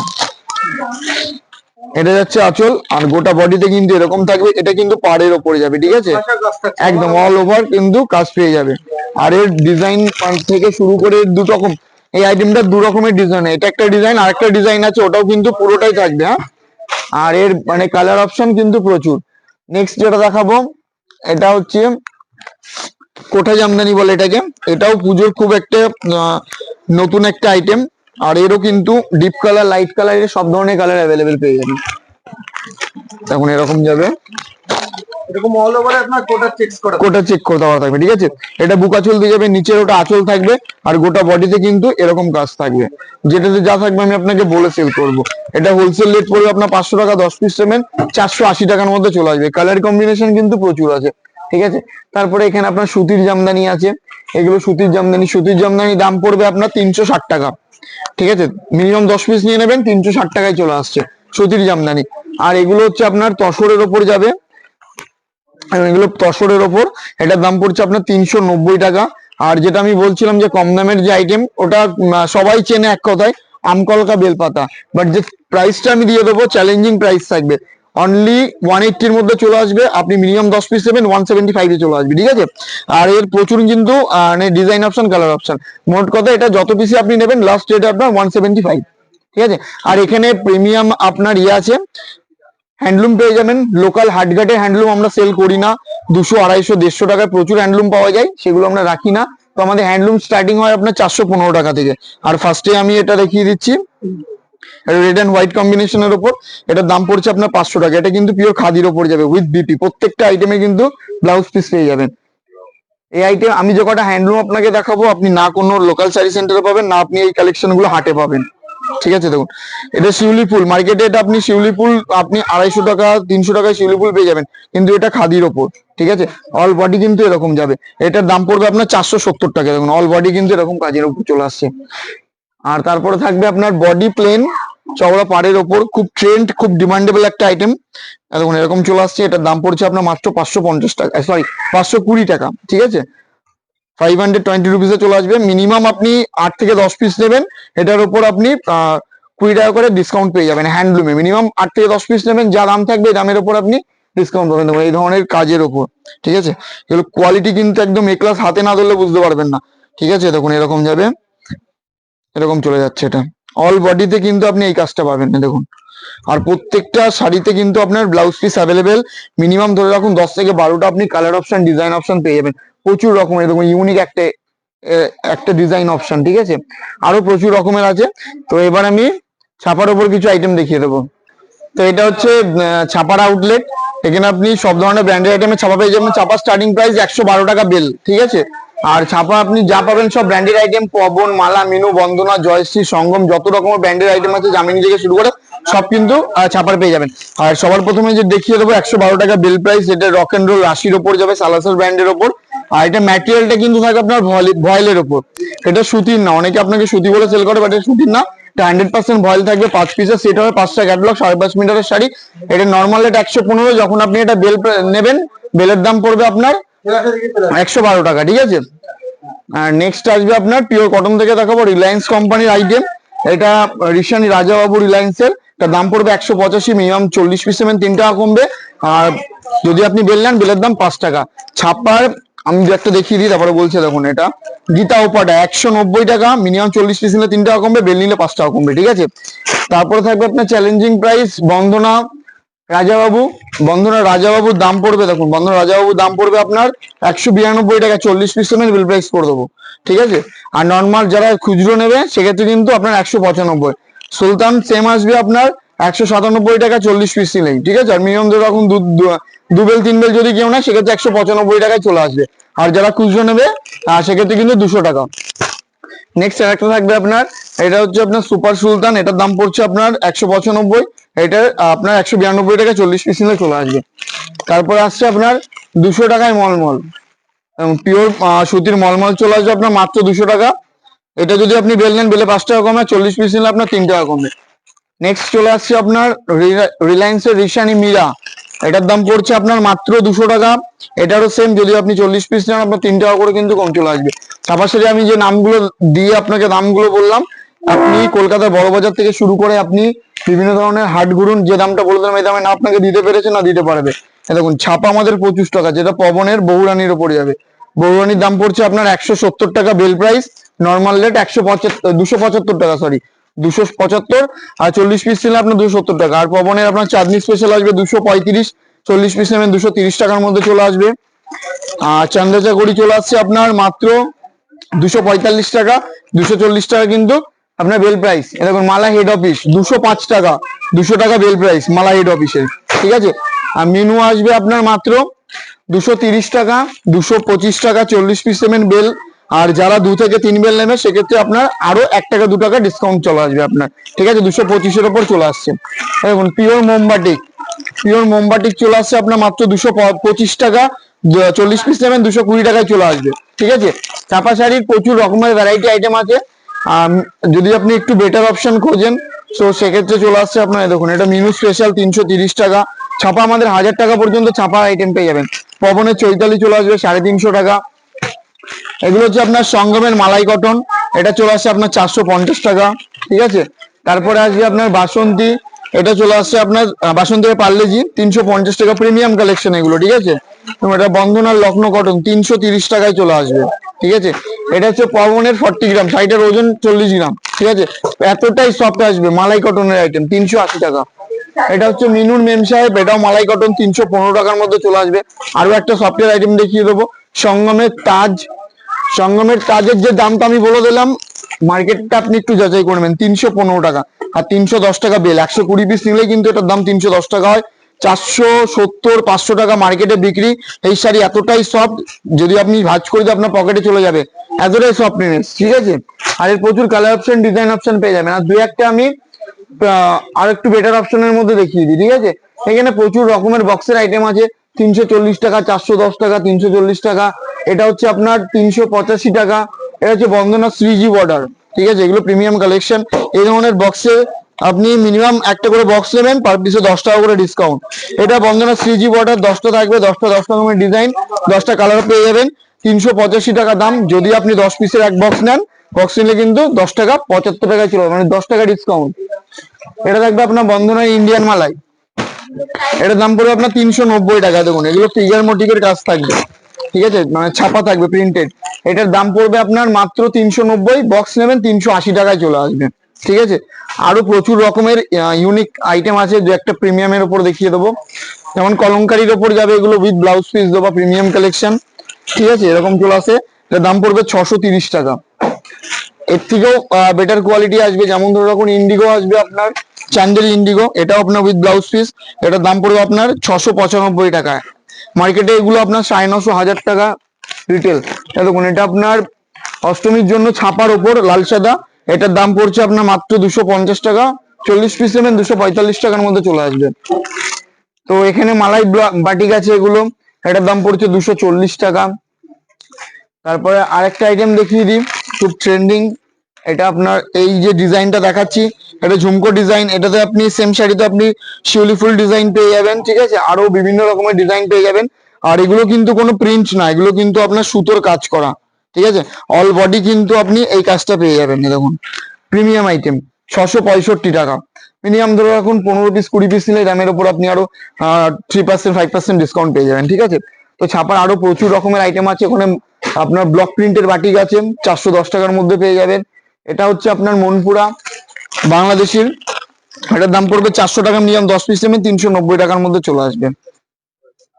এটা যাচ্ছে আঁচল, আর গোটা বডিতে কিন্তু এরকম থাকবে। এটা কিন্তু পাড়ের ওপরে যাবে, ঠিক আছে, একদম অল ওভার কিন্তু কাজ পেয়ে যাবে। আর এর ডিজাইন থেকে শুরু করে দু রকম, এই আইটেমটা দু রকমের ডিজাইন, এটা একটা ডিজাইন আর একটা ডিজাইন আছে, ওটাও কিন্তু পুরোটাই থাকবে। হ্যাঁ, আর এর মানে কালার অপশন কিন্তু প্রচুর। নেক্সট যেটা দেখাবো, এটা হচ্ছে কোঠা জামদানি বলে এটাকে। এটাও পুজোর খুব একটা নতুন একটা আইটেম। আর এরও কিন্তু ডিপ কালার, লাইট কালার, সব ধরনের কালার অ্যাভেলেবেল পেয়ে যাবেন। এখন এরকম যাবে, এরকম অল ওভারে আপনার কোটা চেক করে দেওয়া থাকবে। ঠিক আছে, এটা বুকা চল দিয়ে যাবে, নিচের ওটা আঁচল থাকবে, আর গোটা বডিতে কিন্তু এরকম কাজ থাকবে। যেটাতে যা থাকবে আমি আপনাকে বলে সেল করব। এটা হোলসেল রেট পড়বে আপনার 500 টাকা, 10 পিস নেবেন 480 টাকার মধ্যে চলে আসবে। কালার কম্বিনেশন কিন্তু প্রচুর আছে। ঠিক আছে, তারপরে এখানে আপনার সুতির জামদানি আছে। এগুলো সুতির জামদানি, সুতির জামদানি দাম পড়বে আপনার 360 টাকা। ঠিক আছে, মিনিমাম 10 পিস নিয়ে নেবেন, 360 টাকায় চলে আসছে সুতির জামদানি। আর এগুলো হচ্ছে আপনার তসরের ওপর যাবে, এগুলো তসরের ওপর। এটার দাম পড়ছে আপনার 390 টাকা। আর যেটা আমি বলছিলাম যে কম দামের যে আইটেম, ওটা সবাই চেনে এক কথায়, আমকলকা বেলপাতা। বাট যে প্রাইসটা আমি দিয়ে দেবো, চ্যালেঞ্জিং প্রাইস থাকবে। অনলি 180-র মধ্যে চলে আসবে। আপনি মিনিমাম 10 পিস নেবেন, 175-এ চলে আসবে। ঠিক আছে, আর এর প্রচুর কিন্তু ডিজাইন অপশন, কালার অপশন। মোট কথা এটা যত পিসে আপনি নেবেন, লাস্ট রেট আপনার 175। ঠিক আছে, আর এখানে প্রিমিয়াম আপনার ইয়ে আছে, হ্যান্ডলুম পেয়ে যাবেন। লোকাল হাটঘাটে হ্যান্ডলুম আমরা সেল করি না, 200, 250, 150 টাকায় প্রচুর হ্যান্ডলুম পাওয়া যায়, সেগুলো আমরা রাখি না। তো আমাদের হ্যান্ডলুম স্টার্টিং হয় আপনার 415 টাকা থেকে। আর ফার্স্টে আমি এটা দেখিয়ে দিচ্ছি, রেড এন্ড হোয়াইট কম্বিনেশনের উপর। এটার দাম পড়ছে আপনার 500 টাকা। এটা কিন্তু পিওর খাদির ওপর যাবে উইথ বিপি। প্রত্যেকটা আইটেমে কিন্তু ব্লাউজ পিস পেয়ে যাবেন। এই আইটেম আমি যে কটা হ্যান্ডলুম আপনাকে দেখাবো, আপনি না কোনো লোকাল শাড়ি সেন্টারে পাবেন, না আপনি এই কালেকশন গুলো হাটে পাবেন। ঠিক আছে, দেখুন এটা শিউলি ফুল। মার্কেটে এটা আপনি শিউলি ফুল আপনি 250 টাকা 300 টাকায় শিউলি ফুল পেয়ে যাবেন, কিন্তু এটা খাদির ওপর। ঠিক আছে, অল বডি কিন্তু এরকম যাবে। এটার দাম পড়বে আপনার 470 টাকা। দেখুন অল বডি কিন্তু এরকম কাজের উপর চলে আসছে। আর তারপরে থাকবে আপনার বডি প্লেন চওড়া পাড়ের ওপর, খুব ট্রেন্ড, খুব ডিমান্ডেবল একটা আইটেম। দেখুন এরকম চলে আসছে। এটার দাম পড়ছে আপনার মাত্র 550 টাকা, সরি 520 টাকা। ঠিক আছে, 520 রুপিসে চলে আসবে। মিনিমাম আপনি 8 থেকে 10 পিস নেবেন, এটার উপর আপনি 20 টাকা করে ডিসকাউন্ট পেয়ে যাবেন। হ্যান্ডলুমে মিনিমাম 8 থেকে 10 পিস নেবেন, যা দাম থাকবে দামের উপর আপনি ডিসকাউন্ট পাবেন এই ধরনের কাজের উপর। ঠিক আছে, এগুলো কোয়ালিটি কিন্তু একদম এ ক্লাস, হাতে না ধরলে বুঝতে পারবেন না। ঠিক আছে, দেখুন এরকম যাবে, এরকম চলে যাচ্ছে। এটা অল বডিতে কিন্তু আপনি এই কাজটা পাবেন না, দেখুন। আর প্রত্যেকটা শাড়িতে কিন্তু আপনার ব্লাউজ পিস অ্যাভেলেবেল। মিনিমাম ধরে রাখুন 10 থেকে 12টা আপনি কালার অপশন, ডিজাইন অপশন পেয়ে যাবেন। প্রচুর রকমের, দেখুন ইউনিক একটা ডিজাইন অপশন। ঠিক আছে, আরো প্রচুর রকমের আছে। তো এবার আমি ছাপার উপর কিছু আইটেম দেখিয়ে দেবো। তো এটা হচ্ছে ছাপার আউটলেট। এখানে আপনি সব ধরনের ব্র্যান্ডের আইটেমের ছাপা পেয়ে যাবেন। ছাপা স্টার্টিং প্রাইস 112 টাকা বেল। ঠিক আছে, আর ছাপা আপনি যা পাবেন সব ব্র্যান্ডের আইটেম, পবন, মালা, মিনু, বন্দনা, জয়শ্রী, সঙ্গম, যত রকমের ব্র্যান্ডের আইটেম আছে জামিনী থেকে শুরু করে সব কিন্তু ছাপার পেয়ে যাবেন। আর সবার প্রথমে যে দেখিয়ে দেবো 112 টাকা বেল প্রাইস। এটা রক এন্ড রোল রাশির ওপর যাবে, সালাসার ব্র্যান্ডের ওপর। আর এটা ম্যাটেরিয়ালটা কিন্তু থাকে আপনার ভয়েলের ওপর। এটা সুতির না, অনেকে আপনাকে সুতি বলে সেল করে, বাট এটা সুতির না। 100% ভয়েল থাকবে। 5 পিসের সেট হবে, 5টা ক্যাটালগ, 5.5 মিটারের শাড়ি। এটা নর্মাল রেট 115। যখন আপনি এটা বেল নেবেন, বেলের দাম পড়বে আপনার 112 টাকা। ঠিক আছে, আর নেক্সট আসবে আপনার পিওর কটন থেকে দেখাবো, রিলায়েন্স কোম্পানির আইটেম। এটা রিশানি রাজাবাবু রিলায়েন্সের। তার দাম পড়বে 185। মিনিমাম 40 পিস নেবেন, 3 টাকা কমবে। আর যদি আপনি বেল নেন, বেলের দাম 5 টাকা। ছাপার আমি দু একটা দেখিয়ে দিই তারপরে বলছে। দেখুন এটা গীতা ওপাটা 190 টাকা, মিনিমাম 40 পিস নিলে 3 টাকা কমবে, বেল নিলে 5 টাকা কমবে, ঠিক আছে। তারপরে থাকবে আপনার চ্যালেঞ্জিং প্রাইস বন্দনা রাজাবাবু। বন্ধনা রাজাবাবুর দাম পড়বে, দেখুন বন্ধনা রাজাবাবুর দাম পড়বে আপনার 192 টাকা, 40 পিস নেবেন বিল প্রাইস করে দেবো, ঠিক আছে। আর নর্মাল যারা খুচরো নেবে সেক্ষেত্রে কিন্তু আপনার 195। সুলতান সেম আসবে আপনার 197 টাকা 40 পিস নিলেই, ঠিক আছে। আর মিনিমাম ধরো এখন দু বেল 3 বেল যদি কেউ নেয় সেক্ষেত্রে 195 টাকায় চলে আসবে। আর যারা খুচরো নেবে সেক্ষেত্রে কিন্তু 200 টাকা। নেক্সট আরেকটা থাকবে আপনার, এটা হচ্ছে আপনার সুপার সুলতান, এটার দাম পড়ছে আপনার 195, এটা আপনার 192 টাকা 40 পিস নিলে চলে আসবে। তারপরে আসছে আপনার 200 টাকায় মলমল, পিওর সুতির মলমল চলে আসবে আপনার মাত্র 200 টাকা। এটা যদি আপনি বেল নেন বেলে 5 টাকা কমে, 40 পিস নিলে আপনার 3 টাকা কমে। নেক্সট চলে আসছে আপনার রিলায়েন্সের রিশানি মীরা, এটার দাম পড়ছে আপনার মাত্র 200 টাকা। এটারও সেম, যদি আপনি 40 পিস নেন আপনার 3 টাকা করে কিন্তু কম চলে আসবে। তারপর সাথে আমি যে নামগুলো দিয়ে আপনাকে দামগুলো বললাম, আপনি কলকাতার বড় বাজার থেকে শুরু করে আপনি বিভিন্ন ধরনের হাট ঘুরুন, যে দামটা বলে দিলাম এই দামে না আপনাকে দিতে পেরেছে না দিতে পারবে। দেখুন ছাপা আমাদের 25 টাকা, যেটা পবনের বহুরানির ওপরে যাবে। বহুরানির দাম পড়ছে আপনার 170 টাকা বেল প্রাইস, নর্মাল রেট 275 টাকা, সরি 275। আর 40 পিস নিলে আপনার 270 টাকা। আর পবনের আপনার চাঁদনি স্পেশাল আসবে 235, 40 পিস নেবেন 230 টাকার মধ্যে চলে আসবে। আর চান্দাচাগুড়ি চলে আসছে আপনার মাত্র 245 টাকা, 240 টাকা কিন্তু আপনার বেল প্রাইস। দেখুন মালা হেড অফিস 205 টাকা, 200 টাকা বেল প্রাইস মালা হেড অফিসের, ঠিক আছে। আর মেনু আসবে আপনার মাত্র 230 টাকা, 225 টাকা 40 পিস নেবেন বেল। আর যারা 2 থেকে 3 বেল নেবে সেক্ষেত্রে আপনার আরো 1 টাকা 2 টাকা ডিসকাউন্ট চলে আসবে আপনার, ঠিক আছে। 225-এর ওপর চলে আসছে। দেখুন পিওর মোমবাটিক, পিওর মোমবাটিক চলে আসছে আপনার মাত্র 225 টাকা, 40 পিস নেবেন 220 টাকায় চলে আসবে, ঠিক আছে। চাপা শাড়ির প্রচুর রকমের ভ্যারাইটি আইটেম আছে। যদি আপনি একটু বেটার অপশন খোঁজেন তো সেক্ষেত্রে চলে আসছে আপনার, দেখুন এটা মিনু স্পেশাল 330 টাকা। ছাপা আমাদের 1000 টাকা পর্যন্ত ছাপা আইটেম পেয়ে যাবেন। পবনের চৈতালি চলে আসবে 350 টাকা। এগুলো হচ্ছে আপনার সঙ্গমের মালাই কটন, এটা চলে আসছে আপনার 450 টাকা, ঠিক আছে। তারপরে আসবে আপনার বাসন্তী, এটা চলে আসছে আপনার বাসন্তী পার্লেজি 350 টাকা, প্রিমিয়াম কালেকশন এগুলো, ঠিক আছে। এবং এটা বন্ধনার লখনৌ কটন 330 টাকায় চলে আসবে, ঠিক আছে। এটা হচ্ছে পবনের 40 গ্রাম, শাড়িটার ওজন 40 গ্রাম, ঠিক আছে। এতটাই সফট আসবে, মালাই কটনের আইটেম 380 টাকা। এটা হচ্ছে মিনুর মেম সাহেব, এটাও মালাই কটন 315 টাকার মধ্যে চলে আসবে। আরো একটা সফটওয়্যার আইটেম দেখিয়ে দেবো, সঙ্গমের তাজ। সঙ্গমের তাজের যে দামটা আমি বলে দিলাম, মার্কেটটা আপনি একটু যাচাই করবেন, 315 টাকা। আর 310 টাকা বেল, 120 পিস নিলে কিন্তু এটার দাম 310 টাকা হয়। 470-500 টাকা মার্কেটে বিক্রি। এই শাড়ি এতটাই সফট, যদি আপনি ভাঁজ করে দিয়ে আপনার পকেটে চলে যাবে, এতটাই সফটনেস, ঠিক আছে। আর এর প্রচুর কালার অপশন, ডিজাইন অপশন পেয়ে যাবেন। আর 2-1টা আমি আর একটু বেটার অপশনের মধ্যে দেখিয়ে দিই, ঠিক আছে। এখানে প্রচুর রকমের বক্সের আইটেম আছে, 340 টাকা, 410 টাকা, 340 টাকা। এটা হচ্ছে আপনার 385 টাকা। এটা হচ্ছে বন্দনা শ্রীজি বর্ডার, ঠিক আছে। এগুলো প্রিমিয়াম কালেকশন। এই ধরনের বক্সে আপনি মিনিমাম একটা করে বক্স নেবেন, পার পিসে 10 টাকা করে ডিসকাউন্ট। এটা বন্দনা শ্রীজি বর্ডার, 10টা থাকবে, 10টা 10 রকমের ডিজাইন, 10টা কালার পেয়ে যাবেন। 385 টাকা দাম। যদি আপনি 10 পিসের এক বক্স নেন, বক্স নিলে কিন্তু 10 টাকা 75 টাকায় চলে, মানে 10 টাকা ডিসকাউন্ট। এটা থাকবে আপনার বন্ধনা ইন্ডিয়ান মালাই, এটার দাম পড়বে আপনার 390 টাকা। দেখুন এগুলো ফিগার মোটিভের কাজ থাকবে, ঠিক আছে, মানে ছাপা থাকবে প্রিন্টেড। এটার দাম পড়বে আপনার মাত্র 390, বক্স নেবেন 380 টাকায় চলে আসবে, ঠিক আছে। আরো প্রচুর রকমের ইউনিক আইটেম আছে, যে একটা প্রিমিয়ামের উপর দেখিয়ে দেবো। যেমন কলমকারির ওপর যাবে এগুলো, উইথ ব্লাউজ পিস দেবো, প্রিমিয়াম কালেকশন, ঠিক আছে। এরকম চলে আসে, এটার দাম পড়বে 630 টাকা। এর থেকেও বেটার কোয়ালিটি আসবে, যেমন ধরো এখন ইন্ডিগো আসবে আপনার, চ্যান্ডেল ইন্ডিগো, এটাও আপনার উইথ ব্লাউজ পিস। এটার দাম পড়বে আপনার 695 টাকায়। মার্কেটে এগুলো আপনার 950-1000 টাকা রিটেল। দেখুন এটা আপনার অষ্টমীর জন্য ছাপার ওপর লাল সাদা, এটার দাম পড়ছে আপনার মাত্র 250 টাকা। 40 পিস নেবেন 245 টাকার মধ্যে চলে আসবে। তো এখানে মালাই বাটিক আছে এগুলো, এটার দাম পড়ছে 240 টাকা। তারপরে আরেকটা আইটেম দেখিয়ে দিই, খুব ট্রেন্ডিং। এটা আপনার এই যে ডিজাইনটা দেখাচ্ছি, এটা ঝুমকো ডিজাইন। এটাতে আপনি সেম শাড়িতে আপনি শিউলি ফুল ডিজাইন পেয়ে যাবেন, ঠিক আছে। আরো বিভিন্ন রকমের ডিজাইন পেয়ে যাবেন। আর এগুলো কিন্তু কোনো প্রিন্ট না, এগুলো কিন্তু আপনার সুতোর কাজ করা, ঠিক আছে। অল বডি কিন্তু আপনি এই কাজটা পেয়ে যাবেন। দেখুন প্রিমিয়াম আইটেম 665 টাকা। মিনিমাম ধরো এখন 15 পিস 20 পিস নিলে দামের উপর আপনি আরো 3% 5% ডিসকাউন্ট পেয়ে যাবেন, ঠিক আছে। তো ছাপার আরো প্রচুর রকমের আইটেম আছে ওখানে। আপনার ব্লক প্রিন্টের বাটিক আছে 410 টাকার মধ্যে পেয়ে যাবেন। এটা হচ্ছে আপনার মনপুরা বাংলাদেশের, এটার দাম পড়বে 400 টাকা, মিনিমাম 10 পিস নেবেন 390 টাকার মধ্যে চলে আসবে।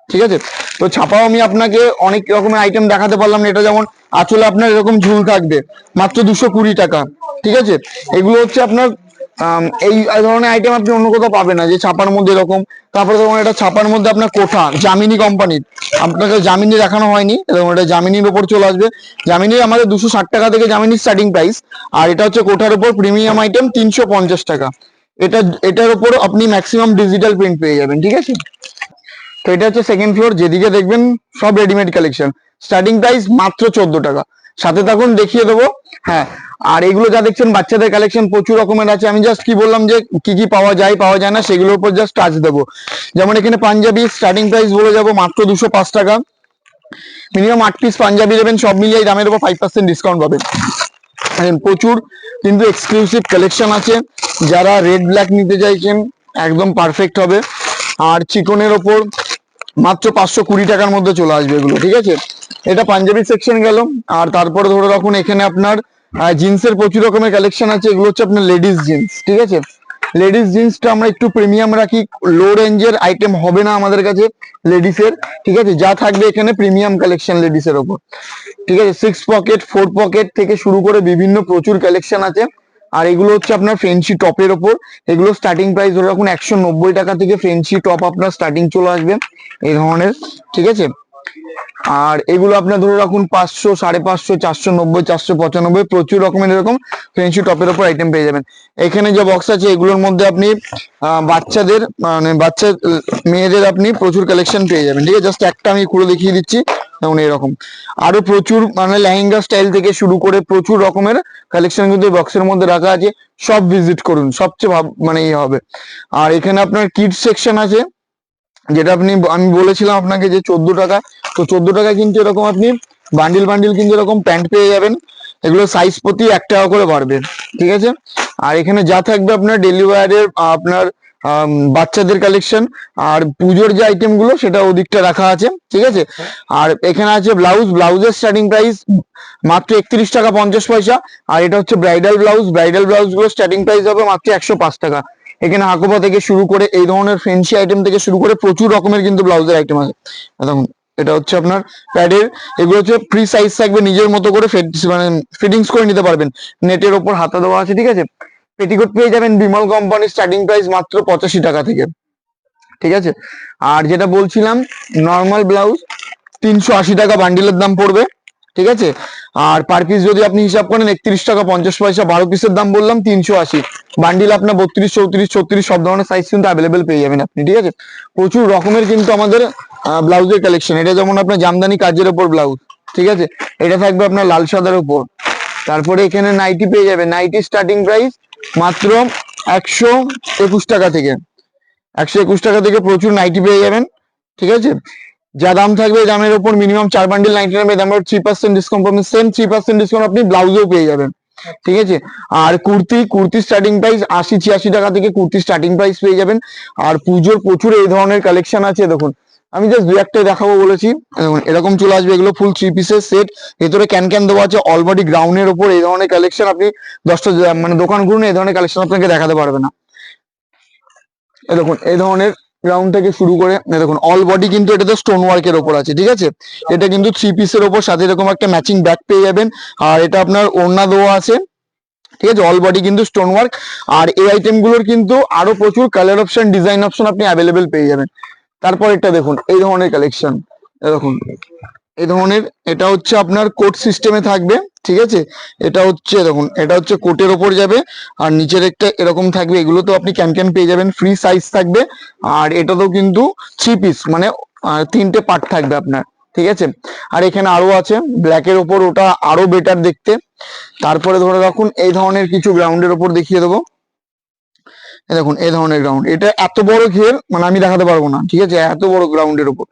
ঠিক আছে, তো ছাপাও আমি আপনাকে অনেক রকমের আইটেম দেখাতে পারলাম না। এটা যেমন আঁচলে আপনার এরকম ঝুল থাকবে মাত্র 220 টাকা। ঠিক আছে, এগুলো হচ্ছে আপনার এই ধরনের আইটেম আপনি অন্য কোথাও পাবেন না, যে ছাপার মধ্যে এরকম। তারপরে দেখুন এটা ছাপার মধ্যে আপনার কোঠা জামিনী কোম্পানির, আপনাকে জামিনী দেখানো হয়নি, এবং এটা জামিনীর উপর চলে আসবে। জামিনীর আমাদের 260 টাকা থেকে জামিনীর স্টার্টিং প্রাইস। আর এটা হচ্ছে কোঠার উপর প্রিমিয়াম আইটেম 350 টাকা। এটার উপর আপনি ম্যাক্সিমাম ডিজিটাল প্রিন্ট পেয়ে যাবেন। ঠিক আছে, তো এটা হচ্ছে সেকেন্ড ফ্লোর, যেদিকে দেখবেন সব রেডিমেড কালেকশন, স্টার্টিং প্রাইস মাত্র 14 টাকা। সাথে থাকুন দেখিয়ে দেবো। হ্যাঁ, আর এগুলো যা দেখছেন বাচ্চাদের কালেকশন প্রচুর রকমের আছে। আমি জাস্ট কি বললাম যে কি কি পাওয়া যায় না সেগুলোর উপর জাস্ট টাচ দেবো। যেমন এখানে পাঞ্জাবি স্টার্টিং প্রাইস বলে যাবো মাত্র 205 টাকা। মিনিমাম 8 পিস পাঞ্জাবি নেবেন, সব মিলিয়ে দামের উপর 5% ডিসকাউন্ট পাবেন। প্রচুর কিন্তু এক্সক্লুসিভ কালেকশন আছে, যারা রেড ব্ল্যাক নিতে চাইছেন একদম পারফেক্ট হবে। আর চিকনের ওপর মাত্র 520 টাকার মধ্যে চলে আসবে এগুলো। ঠিক আছে, এটা পাঞ্জাবি সেকশন গেল। আর তারপরে ধরে রাখুন এখানে আপনার জিন্সের প্রচুর রকমের কালেকশন আছে। এগুলো হচ্ছে আপনার লেডিস জিন্স। ঠিক আছে, লেডিস জিন্সটা আমরা একটু প্রিমিয়াম রাখি, লো রেঞ্জের আইটেম হবে না আমাদের কাছে লেডিসের। ঠিক আছে, যা থাকবে এখানে প্রিমিয়াম কালেকশন লেডিসের ওপর। ঠিক আছে, 6 পকেট 4 পকেট থেকে শুরু করে বিভিন্ন প্রচুর কালেকশন আছে। আর এগুলো হচ্ছে আপনার ফেন্সি টপের ওপর, এগুলো স্টার্টিং প্রাইস ধরে রাখুন 190 টাকা থেকে ফেন্সি টপ আপনার স্টার্টিং চলে আসবে এই ধরনের। ঠিক আছে, আর এগুলো আপনার ধরে রাখুন 500, 550, 490, 495 প্রচুর রকমের এরকম ফেন্সি টপের ওপর আইটেম পেয়ে যাবেন। এখানে যে বক্স আছে এগুলোর মধ্যে আপনি বাচ্চাদের মানে বাচ্চা মেয়েদের আপনি প্রচুর কালেকশন পেয়ে যাবেন। ঠিক আছে, জাস্ট একটা আমি খুলে দেখিয়ে দিচ্ছি। যেমন এরকম আরো প্রচুর মানে লেহেঙ্গা স্টাইল থেকে শুরু করে প্রচুর রকমের কালেকশন কিন্তু বক্সের মধ্যে রাখা আছে। সব ভিজিট করুন, সবচেয়ে মানে ইয়ে হবে। আর এখানে আপনার কিডস সেকশন আছে, যেটা আমি বলেছিলাম আপনাকে যে 14 টাকা। তো 14 টাকা কিন্তু এরকম আপনি বান্ডিল বান্ডিল কিন্তু এরকম প্যান্ট পেয়ে যাবেন। এগুলো সাইজ প্রতি 1 টাকা করে বাড়বে। ঠিক আছে, আর এখানে যা থাকবে আপনার ডেলি ওয়্যারের আপনার বাচ্চাদের কালেকশন, আর পুজোর যে আইটেম গুলো সেটা ওদিকটা রাখা আছে। ঠিক আছে, আর এখানে আছে ব্লাউজের স্টার্টিং প্রাইস মাত্র 31 টাকা 50 পয়সা। আর এটা হচ্ছে ব্রাইডাল ব্লাউজ গুলো স্টার্টিং প্রাইস হবে মাত্র 105 টাকা। এখানে হাকোপা থেকে শুরু করে এই ধরনের ফেন্সি আইটেম থেকে শুরু করে প্রচুর রকমের কিন্তু ব্লাউজের আইটেম আছে। দেখুন এটা হচ্ছে আপনার প্যাডের, এগুলো হচ্ছে ফ্রি সাইজ থাকবে, নিজের মতো করে মানে ফিটিংস করে নিতে পারবেন। নেটের ওপর হাতা দেওয়া আছে। ঠিক আছে, পেটিকোট পেয়ে যাবেন বিমল কোম্পানির স্টার্টিং প্রাইস মাত্র 85 টাকা থেকে। ঠিক আছে, আর যেটা বলছিলাম নর্মাল ব্লাউজ 380 টাকা বান্ডিলের দাম পড়বে। ঠিক আছে, আর পার পিস যদি আপনি হিসাব করেন 31 টাকা 50 পয়সা, 12 পিসের দাম বললাম 380। বান্ডিল আপনার 32, 34, 36 সব ধরনের সাইজ কিন্তু অ্যাভেলেবেল পেয়ে যাবেন আপনি। ঠিক আছে, প্রচুর রকমের কিন্তু আমাদের ব্লাউজের কালেকশন। এটা যেমন আপনার জামদানি কাজের ওপর ব্লাউজ। ঠিক আছে, এটা থাকবে আপনার লাল সাদার উপর। তারপরে এখানে নাইটি পেয়ে যাবেন, নাইটি স্টার্টিং প্রাইস মাত্র 121 টাকা থেকে। 121 টাকা থেকে প্রচুর নাইটি পেয়ে যাবেন। ঠিক আছে, যা দাম থাকবে দামের উপর মিনিমাম 4 বান্ডিল নাইটি নেবে, দামের 3% ডিসকাউন্ট পাবেন। সেম 3% ডিসকাউন্ট আপনি ব্লাউজেও পেয়ে যাবেন। ঠিক আছে, আর কুর্তি স্টার্টিং প্রাইস 80-86 টাকা থেকে কুর্তি স্টার্টিং প্রাইস পেয়ে যাবেন। আর পুজোর প্রচুর এই ধরনের কালেকশন আছে। দেখুন আমি জাস্ট দু একটা দেখাবো বলেছি। দেখুন এরকম চলে আসবে, এগুলো ফুল 3 পিসের সেট, ভেতরে ক্যান দেওয়া আছে। অলবডি গ্রাউন্ডের উপর এই ধরনের কালেকশন আপনি 10টা মানে দোকান ঘুরুন এই ধরনের কালেকশন আপনাকে দেখাতে পারবে না। দেখুন এই ধরনের গ্রাউন্ড থেকে শুরু করে দেখুন অল বডি কিন্তু এটাতে স্টোন ওয়ার্কের ওপর আছে। ঠিক আছে, এটা কিন্তু 3 পিসের ওপর, সাথে এরকম একটা ম্যাচিং ব্যাগ পেয়ে যাবেন। আর এটা আপনার ওড়না দেওয়া আছে। ঠিক আছে, অল বডি কিন্তু স্টোন ওয়ার্ক। আর এই আইটেম গুলোর কিন্তু আরো প্রচুর কালার অপশন ডিজাইন অপশন আপনি অ্যাভেলেবেল পেয়ে যাবেন। তারপর এটা দেখুন এই ধরনের কালেকশন, দেখুন এই ধরনের, এটা হচ্ছে আপনার কোট সিস্টেমে থাকবে। ঠিক আছে, এটা হচ্ছে দেখুন এটা হচ্ছে কোটের ওপর যাবে, আর নিচের একটা এরকম থাকবে। এগুলো তো আপনি ক্যান পেয়ে যাবেন, ফ্রি সাইজ থাকবে। আর এটাতেও কিন্তু 3 পিস মানে 3টে পার্ট থাকবে আপনার। ঠিক আছে, আর এখানে আরো আছে ব্ল্যাকের ওপর, ওটা আরো বেটার দেখতে। তারপরে ধরে রাখুন এই ধরনের কিছু গ্রাউন্ডের ওপর দেখিয়ে দেবো। দেখুন এই ধরনের গ্রাউন্ড, এটা এত বড় ঘের মানে আমি দেখাতে পারবো না। ঠিক আছে, এত বড় গ্রাউন্ডের ওপর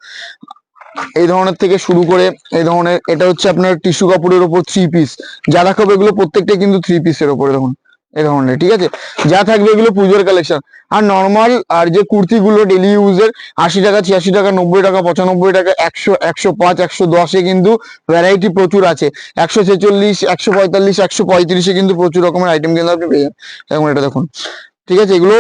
এই ধরনের থেকে শুরু করে এই ধরনের, এটা হচ্ছে আপনার টিস্যু কাপড়ের উপর 3 পিস, যা দেখাবো এগুলো প্রত্যেকটা কিন্তু 3 পিসের উপরে। দেখুন এই ধরনের, ঠিক আছে। যা থাকবে এগুলো পুজোর কালেকশন। আর নর্মাল আর যে কুর্তিগুলো ডেলি ইউজের 80 টাকা, 86 টাকা, 90 টাকা, 95 টাকা, 100, 105, 110-এ কিন্তু ভ্যারাইটি প্রচুর আছে। 146, 145, 135-এ কিন্তু প্রচুর রকমের আইটেম কিন্তু আপনি পেয়ে যাবেন। এখন এটা দেখুন, ঠিক আছে। এগুলো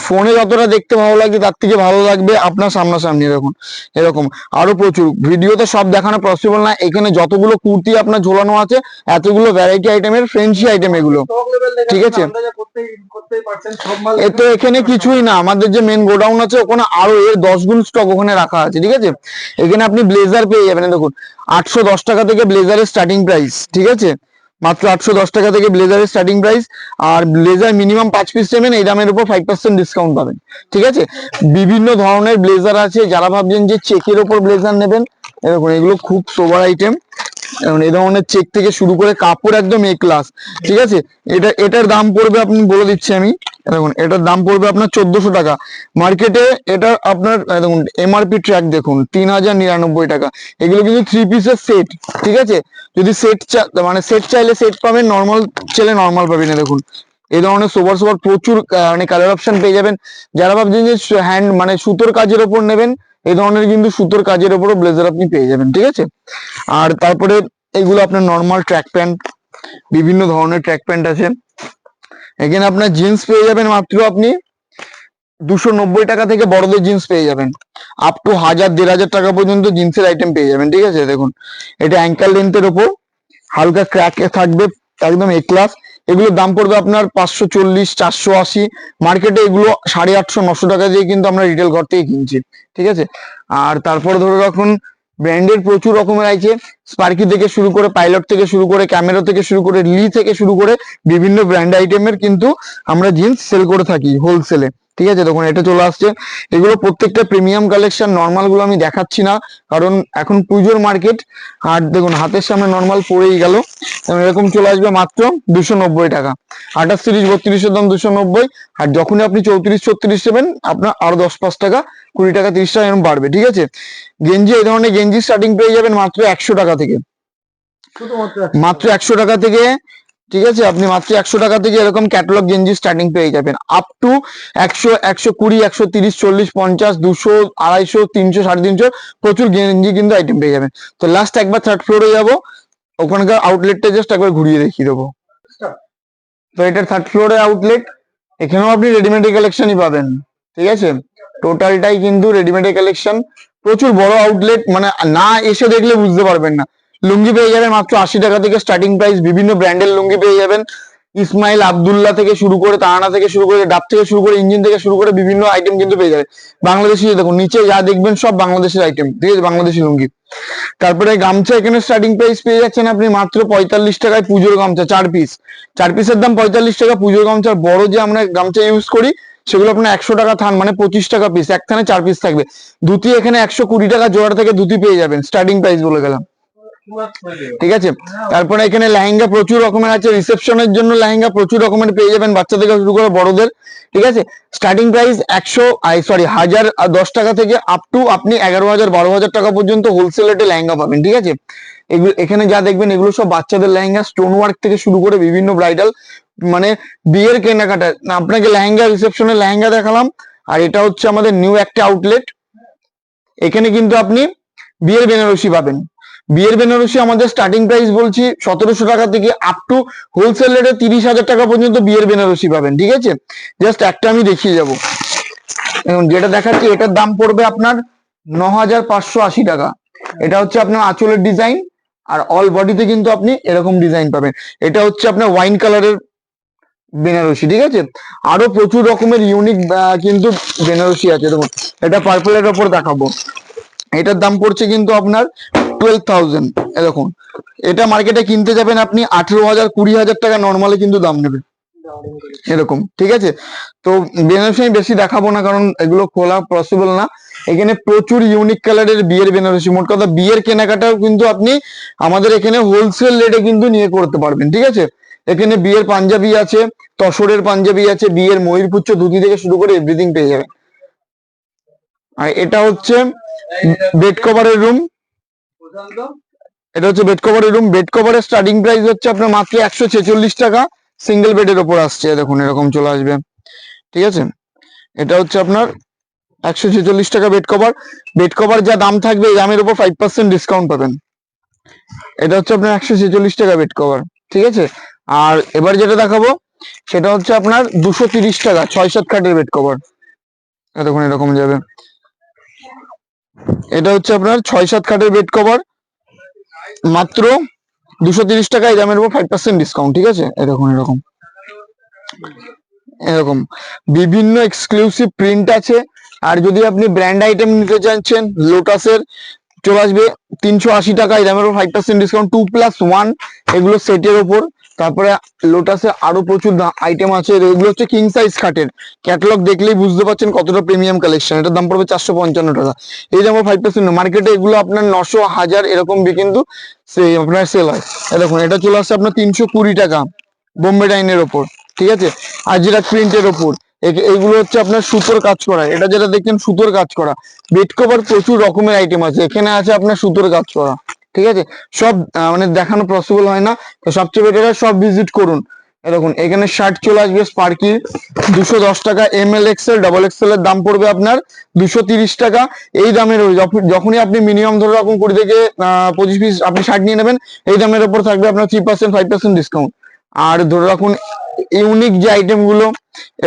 ফোনে যতটা দেখতে ভালো লাগবে তার থেকে ভালো লাগবে আপনার সামনাসামনি। দেখুন এরকম আরো প্রচুর, ভিডিওতে সব দেখানো পসিবল না। এখানে যতগুলো কুর্তি আপনার ঝোলানো আছে, এতগুলো ভ্যারাইটি আইটেমের ফ্রেন্সি আইটেম এগুলো, ঠিক আছে। এ তো এখানে কিছুই না, আমাদের যে মেন গোডাউন আছে ওখানে আরো এর 10 গুণ স্টক ওখানে রাখা আছে, ঠিক আছে। এখানে আপনি ব্লেজার পেয়ে যাবেন, দেখুন 810 টাকা থেকে ব্লেজারের স্টার্টিং প্রাইস, ঠিক আছে। মাত্র 810 টাকা থেকে ব্লেজারের স্টার্টিং প্রাইস। আর ব্লেজার মিনিমাম 5 পিস নেবেন, এই দামের উপর 5% ডিসকাউন্ট পাবেন, ঠিক আছে। বিভিন্ন ধরনের ব্লেজার আছে, যারা ভাবছেন যে চেকের ওপর ব্লেজার নেবেন, এরকম এগুলো খুব সোবার আইটেম। এই ধরনের চেক থেকে শুরু করে কাপড় একদম এ ক্লাস, ঠিক আছে। এটার দাম পড়বে, আপনি বলে দিচ্ছি আমি, দেখুন এটার দাম পড়বে আপনার 1400 টাকা। মার্কেটে এটা আপনার দেখুন এমআরপি ট্র্যাক দেখুন 3099 টাকা। এগুলো কিন্তু 3 পিসের সেট, ঠিক আছে। যদি সেট মানে সেট চাইলে সেট পাবেন, নর্মাল চাইলে নর্মাল পাবেন। দেখুন এই ধরনের সোবার সোবার প্রচুর মানে কালার অপশন পেয়ে যাবেন। যারা ভাবছেন যে হ্যান্ড মানে সুতোর কাজের ওপর নেবেন, এই ধরনের কিন্তু সুতোর কাজের ওপরও ব্লেজার আপনি পেয়ে যাবেন, ঠিক আছে। আর তারপরে এগুলো আপনার নর্মাল ট্র্যাক প্যান্ট, বিভিন্ন ধরনের ট্র্যাক প্যান্ট আছে। এখানে আপনার জিন্স পেয়ে যাবেন মাত্র আপনি 290 টাকা থেকে, বড়দের জিন্স পেয়ে যাবেন আপ টু 1000, 1500 টাকা পর্যন্ত জিন্সের আইটেম পেয়ে যাবেন, ঠিক আছে। দেখুন এটা অ্যাঙ্কাল লেন্থের ওপর হালকা ক্র্যাক থাকবে, একদম এ ক্লাস। এগুলোর দাম পড়বে আপনার 540, 480। মার্কেটে এগুলো 850, 900 টাকা দিয়ে কিন্তু আমরা রিটেল ঘর থেকে কিনছি, ঠিক আছে। আর তারপরে ধরে রাখুন ব্র্যান্ডের প্রচুর রকমের আছে, স্পার্কি থেকে শুরু করে, পাইলট থেকে শুরু করে, ক্যামেরা থেকে শুরু করে, লি থেকে শুরু করে বিভিন্ন ব্র্যান্ড আইটেমের কিন্তু আমরা জিন্স সেল করে থাকি হোলসেলে, ঠিক আছে। দেখুন এটা চলে আসছে, এগুলো প্রত্যেকটা প্রিমিয়াম কালেকশন। নর্মাল গুলো আমি দেখাচ্ছি না, কারণ এখন পুজোর মার্কেট। আর দেখুন হাতের সামনে নর্মাল পড়েই গেল, এরকম চলে আসবে মাত্র 290 টাকা। 28, 30, 32-এর দাম 290। আর যখনই আপনি 34, 36 নেবেন, আপনার আরো 10-5 টাকা, 20 টাকা, 30 টাকা এরকম বাড়বে, ঠিক আছে। গেঞ্জি, এই ধরনের গেঞ্জি স্টার্টিং পেয়ে যাবেন মাত্র 100 টাকা থেকে, মাত্র 100 টাকা থেকে, ঠিক আছে। আপনি মাত্র 100 টাকা থেকে এরকম ক্যাটালগ গেঞ্জি স্টার্টিং পেয়ে যাবেন আপ টু 100, 120, 130, 40, 50, 200, 250, 300, 350 প্রচুর গেঞ্জি কিন্তু আইটেম পেয়ে যাবেন। তো লাস্ট একবার থার্ড ফ্লোরে যাবো, ওখানকার আউটলেটটা জাস্ট একবার ঘুরিয়ে দেখিয়ে দেবো। তো এটার থার্ড ফ্লোরে আউটলেট, এখানেও আপনি রেডিমেড কালেকশনই পাবেন, ঠিক আছে। টোটালটাই কিন্তু রেডিমেড কালেকশন, প্রচুর বড় আউটলেট, মানে না এসে দেখলে বুঝতে পারবেন না। লুঙ্গি পেয়ে যাবেন মাত্র 80 টাকা থেকে স্টার্টিং প্রাইস, বিভিন্ন ব্র্যান্ডের লুঙ্গি পেয়ে যাবেন। ইসমাইল, আব্দুল্লাহ থেকে শুরু করে, তারানা থেকে শুরু করে, ডাব থেকে শুরু করে, ইঞ্জিন থেকে শুরু করে বিভিন্ন আইটেম কিন্তু পেয়ে যাবে। বাংলাদেশি, দেখুন নিচে যা দেখবেন সব বাংলাদেশের আইটেম, ঠিক আছে, বাংলাদেশি লুঙ্গি। তারপরে গামছা, এখানে স্টার্টিং প্রাইস পেয়ে যাচ্ছেন আপনি মাত্র 45 টাকায় পুজোর গামছা 4 পিস। 4 পিসের দাম 45 টাকা। পুজোর গামছার বড় যে আমরা গামছা ইউজ করি, সেগুলো আপনার 100 টাকা থান, মানে 25 টাকা পিস, এক থানে 4 পিস থাকবে। ধুতি এখানে 120 টাকা জোড়া থেকে ধুতি পেয়ে যাবেন, স্টার্টিং প্রাইস বলে গেলাম, ঠিক আছে। তারপরে এখানে লেহেঙ্গা প্রচুর রকমের আছে, রিসেপশনের জন্য লেহেঙ্গা প্রচুর রকমের পেয়ে যাবেন, বাচ্চা থেকে শুরু করে বড়দের, ঠিক আছে। স্টার্টিং প্রাইস 1010 টাকা থেকে আপ টু আপনি 11,000, 12,000 টাকা পর্যন্ত হোলসেল রেটে লেহেঙ্গা পাবেন, ঠিক আছে। এগুলো এখানে যা দেখবেন এগুলো সব বাচ্চাদের লেহেঙ্গা, স্টোন ওয়ার্ক থেকে শুরু করে বিভিন্ন ব্রাইডাল, মানে বিয়ের কেনাকাটা। আপনাকে লেহেঙ্গা, রিসেপশনের লেহেঙ্গা দেখালাম। আর এটা হচ্ছে আমাদের নিউ একটা আউটলেট, এখানে কিন্তু আপনি বিয়ের বেনারসি পাবেন। বিয়ের বেনারসি আমাদের স্টার্টিং প্রাইস বলছি 1700 টাকা থেকে আপ টু হোলসেল রেটে 30,000 টাকা পর্যন্ত বিয়ের বেনারসি পাবেন, ঠিক আছে। জাস্ট একটা আমি দেখিয়ে যাবো, এখন যেটা দেখাচ্ছি এটার দাম পড়বে আপনার 9,580 টাকা। এটা হচ্ছে আপনার আঁচলের ডিজাইন, আর অল বডিতে কিন্তু আপনি এরকম ডিজাইন পাবেন। এটা হচ্ছে আপনার ওয়াইন কালারের বেনারসি, ঠিক আছে। আরো প্রচুর রকমের ইউনিক কিন্তু বেনারসি আছে। দেখুন এটা পার্পলের ওপর দেখাবো, এটার দাম পড়ছে কিন্তু আপনার 12,000। এরকম এটা মার্কেটে কিনতে যাবেন আপনি 18,000, 20,000 টাকা নর্মালি কিন্তু দাম নেবে এরকম, ঠিক আছে। তো বেনারসি আমি বেশি দেখাবো না, কারণ এগুলো খোলা পসিবল না। এখানে প্রচুর ইউনিক কালারের বিয়ের বেনারসি, মোট কথা বিয়ের কেনাকাটাও কিন্তু আপনি আমাদের এখানে হোলসেল রেটে কিন্তু নিয়ে করতে পারবেন, ঠিক আছে। এখানে বিয়ের পাঞ্জাবি আছে, তসরের পাঞ্জাবি আছে, বিয়ের ময়ূরপুচ্ছ ধুতি থেকে শুরু করে এভরিথিং পেয়ে যাবেন। আর এটা হচ্ছে বেড কভারের রুম, এটা হচ্ছে বেড কভারের রুম। বেড কভারের স্টার্টিং প্রাইস হচ্ছে আপনার মাত্র 146 টাকা। সিঙ্গেল বেডের ওপর আসছে, দেখুন এরকম চলে আসবে, ঠিক আছে। এটা হচ্ছে আপনার 146 টাকা বেড কভার। বেড কভার যা দাম থাকবে এই দামের উপর 5% ডিসকাউন্ট পাবেন। এটা হচ্ছে আপনার 146 টাকা বেড কভার, ঠিক আছে। আর এবার যেটা দেখাবো সেটা হচ্ছে আপনার 230 টাকা 6-7 খাটের বেড কভার। দেখুন এরকম যাবে, এটা হচ্ছে আপনার 6-7 খাটের বেড কভার, মাত্র 230 টাকা, এই দামের উপর 5% ডিসকাউন্ট, ঠিক আছে। এরকম এরকম এরকম বিভিন্ন এক্সক্লুসিভ প্রিন্ট আছে। আর যদি আপনি ব্র্যান্ড আইটেম নিতে চাইছেন, লোটাসের চলে আসবে 380 টাকা, এই দামের উপর 5% ডিসকাউন্ট, 2+1 এগুলো সেটের ওপর। তারপরে লোটাসে আরো প্রচুর আইটেম আছে, এগুলো হচ্ছে কিং সাইজ খাটের ক্যাটালগ, দেখলেই বুঝতে পারছেন কতটা প্রিমিয়াম কালেকশন। এটার দাম পড়বে 455 টাকা, এই দাম 5%। মার্কেটে এগুলো আপনার 900, 1000 এরকম কিন্তু আপনার সেল হয়। দেখুন এটা চলে আসছে আপনার 320 টাকা বোম্বে ডাইনের ওপর, ঠিক আছে। আজরাক প্রিন্টের ওপর এইগুলো হচ্ছে আপনার সুতোর কাজ করা, এটা যেটা দেখছেন সুতোর কাজ করা। বেড কভার প্রচুর রকমের আইটেম আছে, এখানে আছে আপনার সুতোর কাজ করা, ঠিক আছে। সব মানে দেখানো পসিবল হয় না, তো সবচেয়ে বেটার সব ভিজিট করুন। দেখুন এখানে শার্ট চলে আসবে স্পার্কি 210 টাকা, ML XL ডাবল XL এর দাম পড়বে আপনার 230 টাকা। এই দামের যখনই আপনি মিনিমাম ধরে রাখুন 20 থেকে 25 পিস আপনি শার্ট নিয়ে নেবেন, এই দামের উপর থাকবে আপনার 3% 5% ডিসকাউন্ট। আর ধরে রাখুন ইউনিক যে আইটেম গুলো,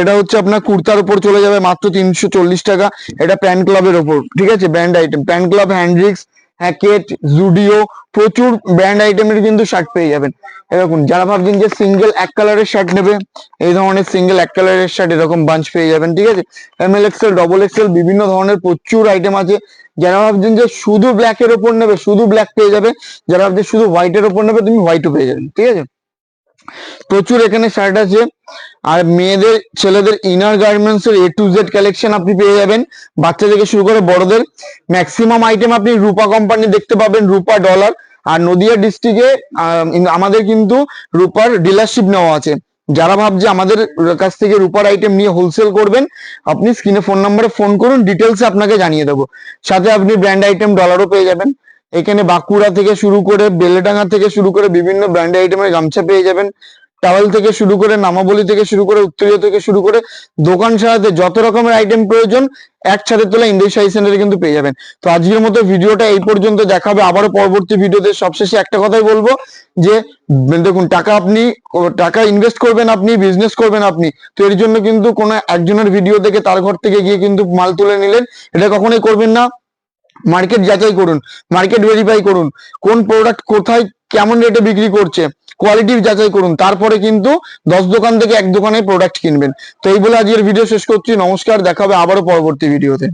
এটা হচ্ছে আপনার কুর্তার উপর চলে যাবে মাত্র 340 টাকা, এটা প্যান্ট ক্লাবের ওপর, ঠিক আছে। Brand item pant club, Hendricks, Hackett, Zudio, প্রচুর ব্র্যান্ড আইটেমের কিন্তু শার্ট পেয়ে যাবেন। এরকম যারা ভাবছেন যে সিঙ্গেল এক কালারের শার্ট নেবে, এই ধরনের সিঙ্গেল এক কালারের শার্ট এরকম বাঞ্চ পেয়ে যাবেন, ঠিক আছে। ML XL ডবল XL বিভিন্ন ধরনের প্রচুর আইটেম আছে। যারা ভাবছেন যে শুধু ব্ল্যাক এর ওপর নেবে, শুধু ব্ল্যাক পেয়ে যাবে। যারা ভাবছেন শুধু হোয়াইট এর ওপর নেবে, তুমি হোয়াইটও পেয়ে যাবেন, ঠিক আছে। প্রচুর এখানে শার্ট আছে। আর মেয়েদের ছেলেদের ইনার গার্মেন্টস এর A to Z কালেকশন আপনি পেয়ে যাবেন, বাচ্চা থেকে শুরু করে বড়দের। ম্যাক্সিমাম আইটেম আপনি রূপা কোম্পানি দেখতে পাবেন, রূপা ডলার। আর নদিয়া ডিস্ট্রিক্টে আমাদের কিন্তু রূপার ডিলারশিপ নেওয়া আছে। যারা ভাবছে আমাদের কাছ থেকে রূপার আইটেম নিয়ে হোলসেল করবেন, আপনি স্ক্রিনে ফোন নাম্বারে ফোন করুন, ডিটেলস আপনাকে জানিয়ে দেবো। সাথে আপনি ব্র্যান্ড আইটেম ডলারও পেয়ে যাবেন। এখানে বাঁকুড়া থেকে শুরু করে বেলেডাঙ্গা থেকে শুরু করে বিভিন্ন ব্র্যান্ড আইটেমের গামছা পেয়ে যাবেন। টাওয়েল থেকে শুরু করে, নামাবলি থেকে শুরু করে, উত্তরীয় থেকে শুরু করে, দোকান সারাতে যত রকমের আইটেম প্রয়োজন এক ছাদের তলায় ইন্ডিয়া শাড়ি সেন্টারে কিন্তু পেয়ে যাবেন। তো আজকের মতো ভিডিওটা এই পর্যন্ত, দেখাবে আবারও পরবর্তী ভিডিওতে। সবশেষে একটা কথাই বলবো যে দেখুন, টাকা ইনভেস্ট করবেন আপনি, বিজনেস করবেন আপনি, তো এর জন্য কিন্তু কোনো একজনের ভিডিও দেখে তার ঘর থেকে গিয়ে কিন্তু মাল তুলে নিলেন, এটা কখনোই করবেন না। মার্কেট যাচাই করুন, মার্কেট ভেরিফাই করুন, কোন প্রোডাক্ট কোথায় কেমন রেটে বিক্রি করছে, কোয়ালিটি যাচাই করুন, তারপরে কিন্তু 10 দোকান থেকে এক দোকানে প্রোডাক্ট কিনবেন। তো এই বলে আজকের ভিডিও শেষ করছি। নমস্কার, দেখা হবে আবারও পরবর্তী ভিডিওতে।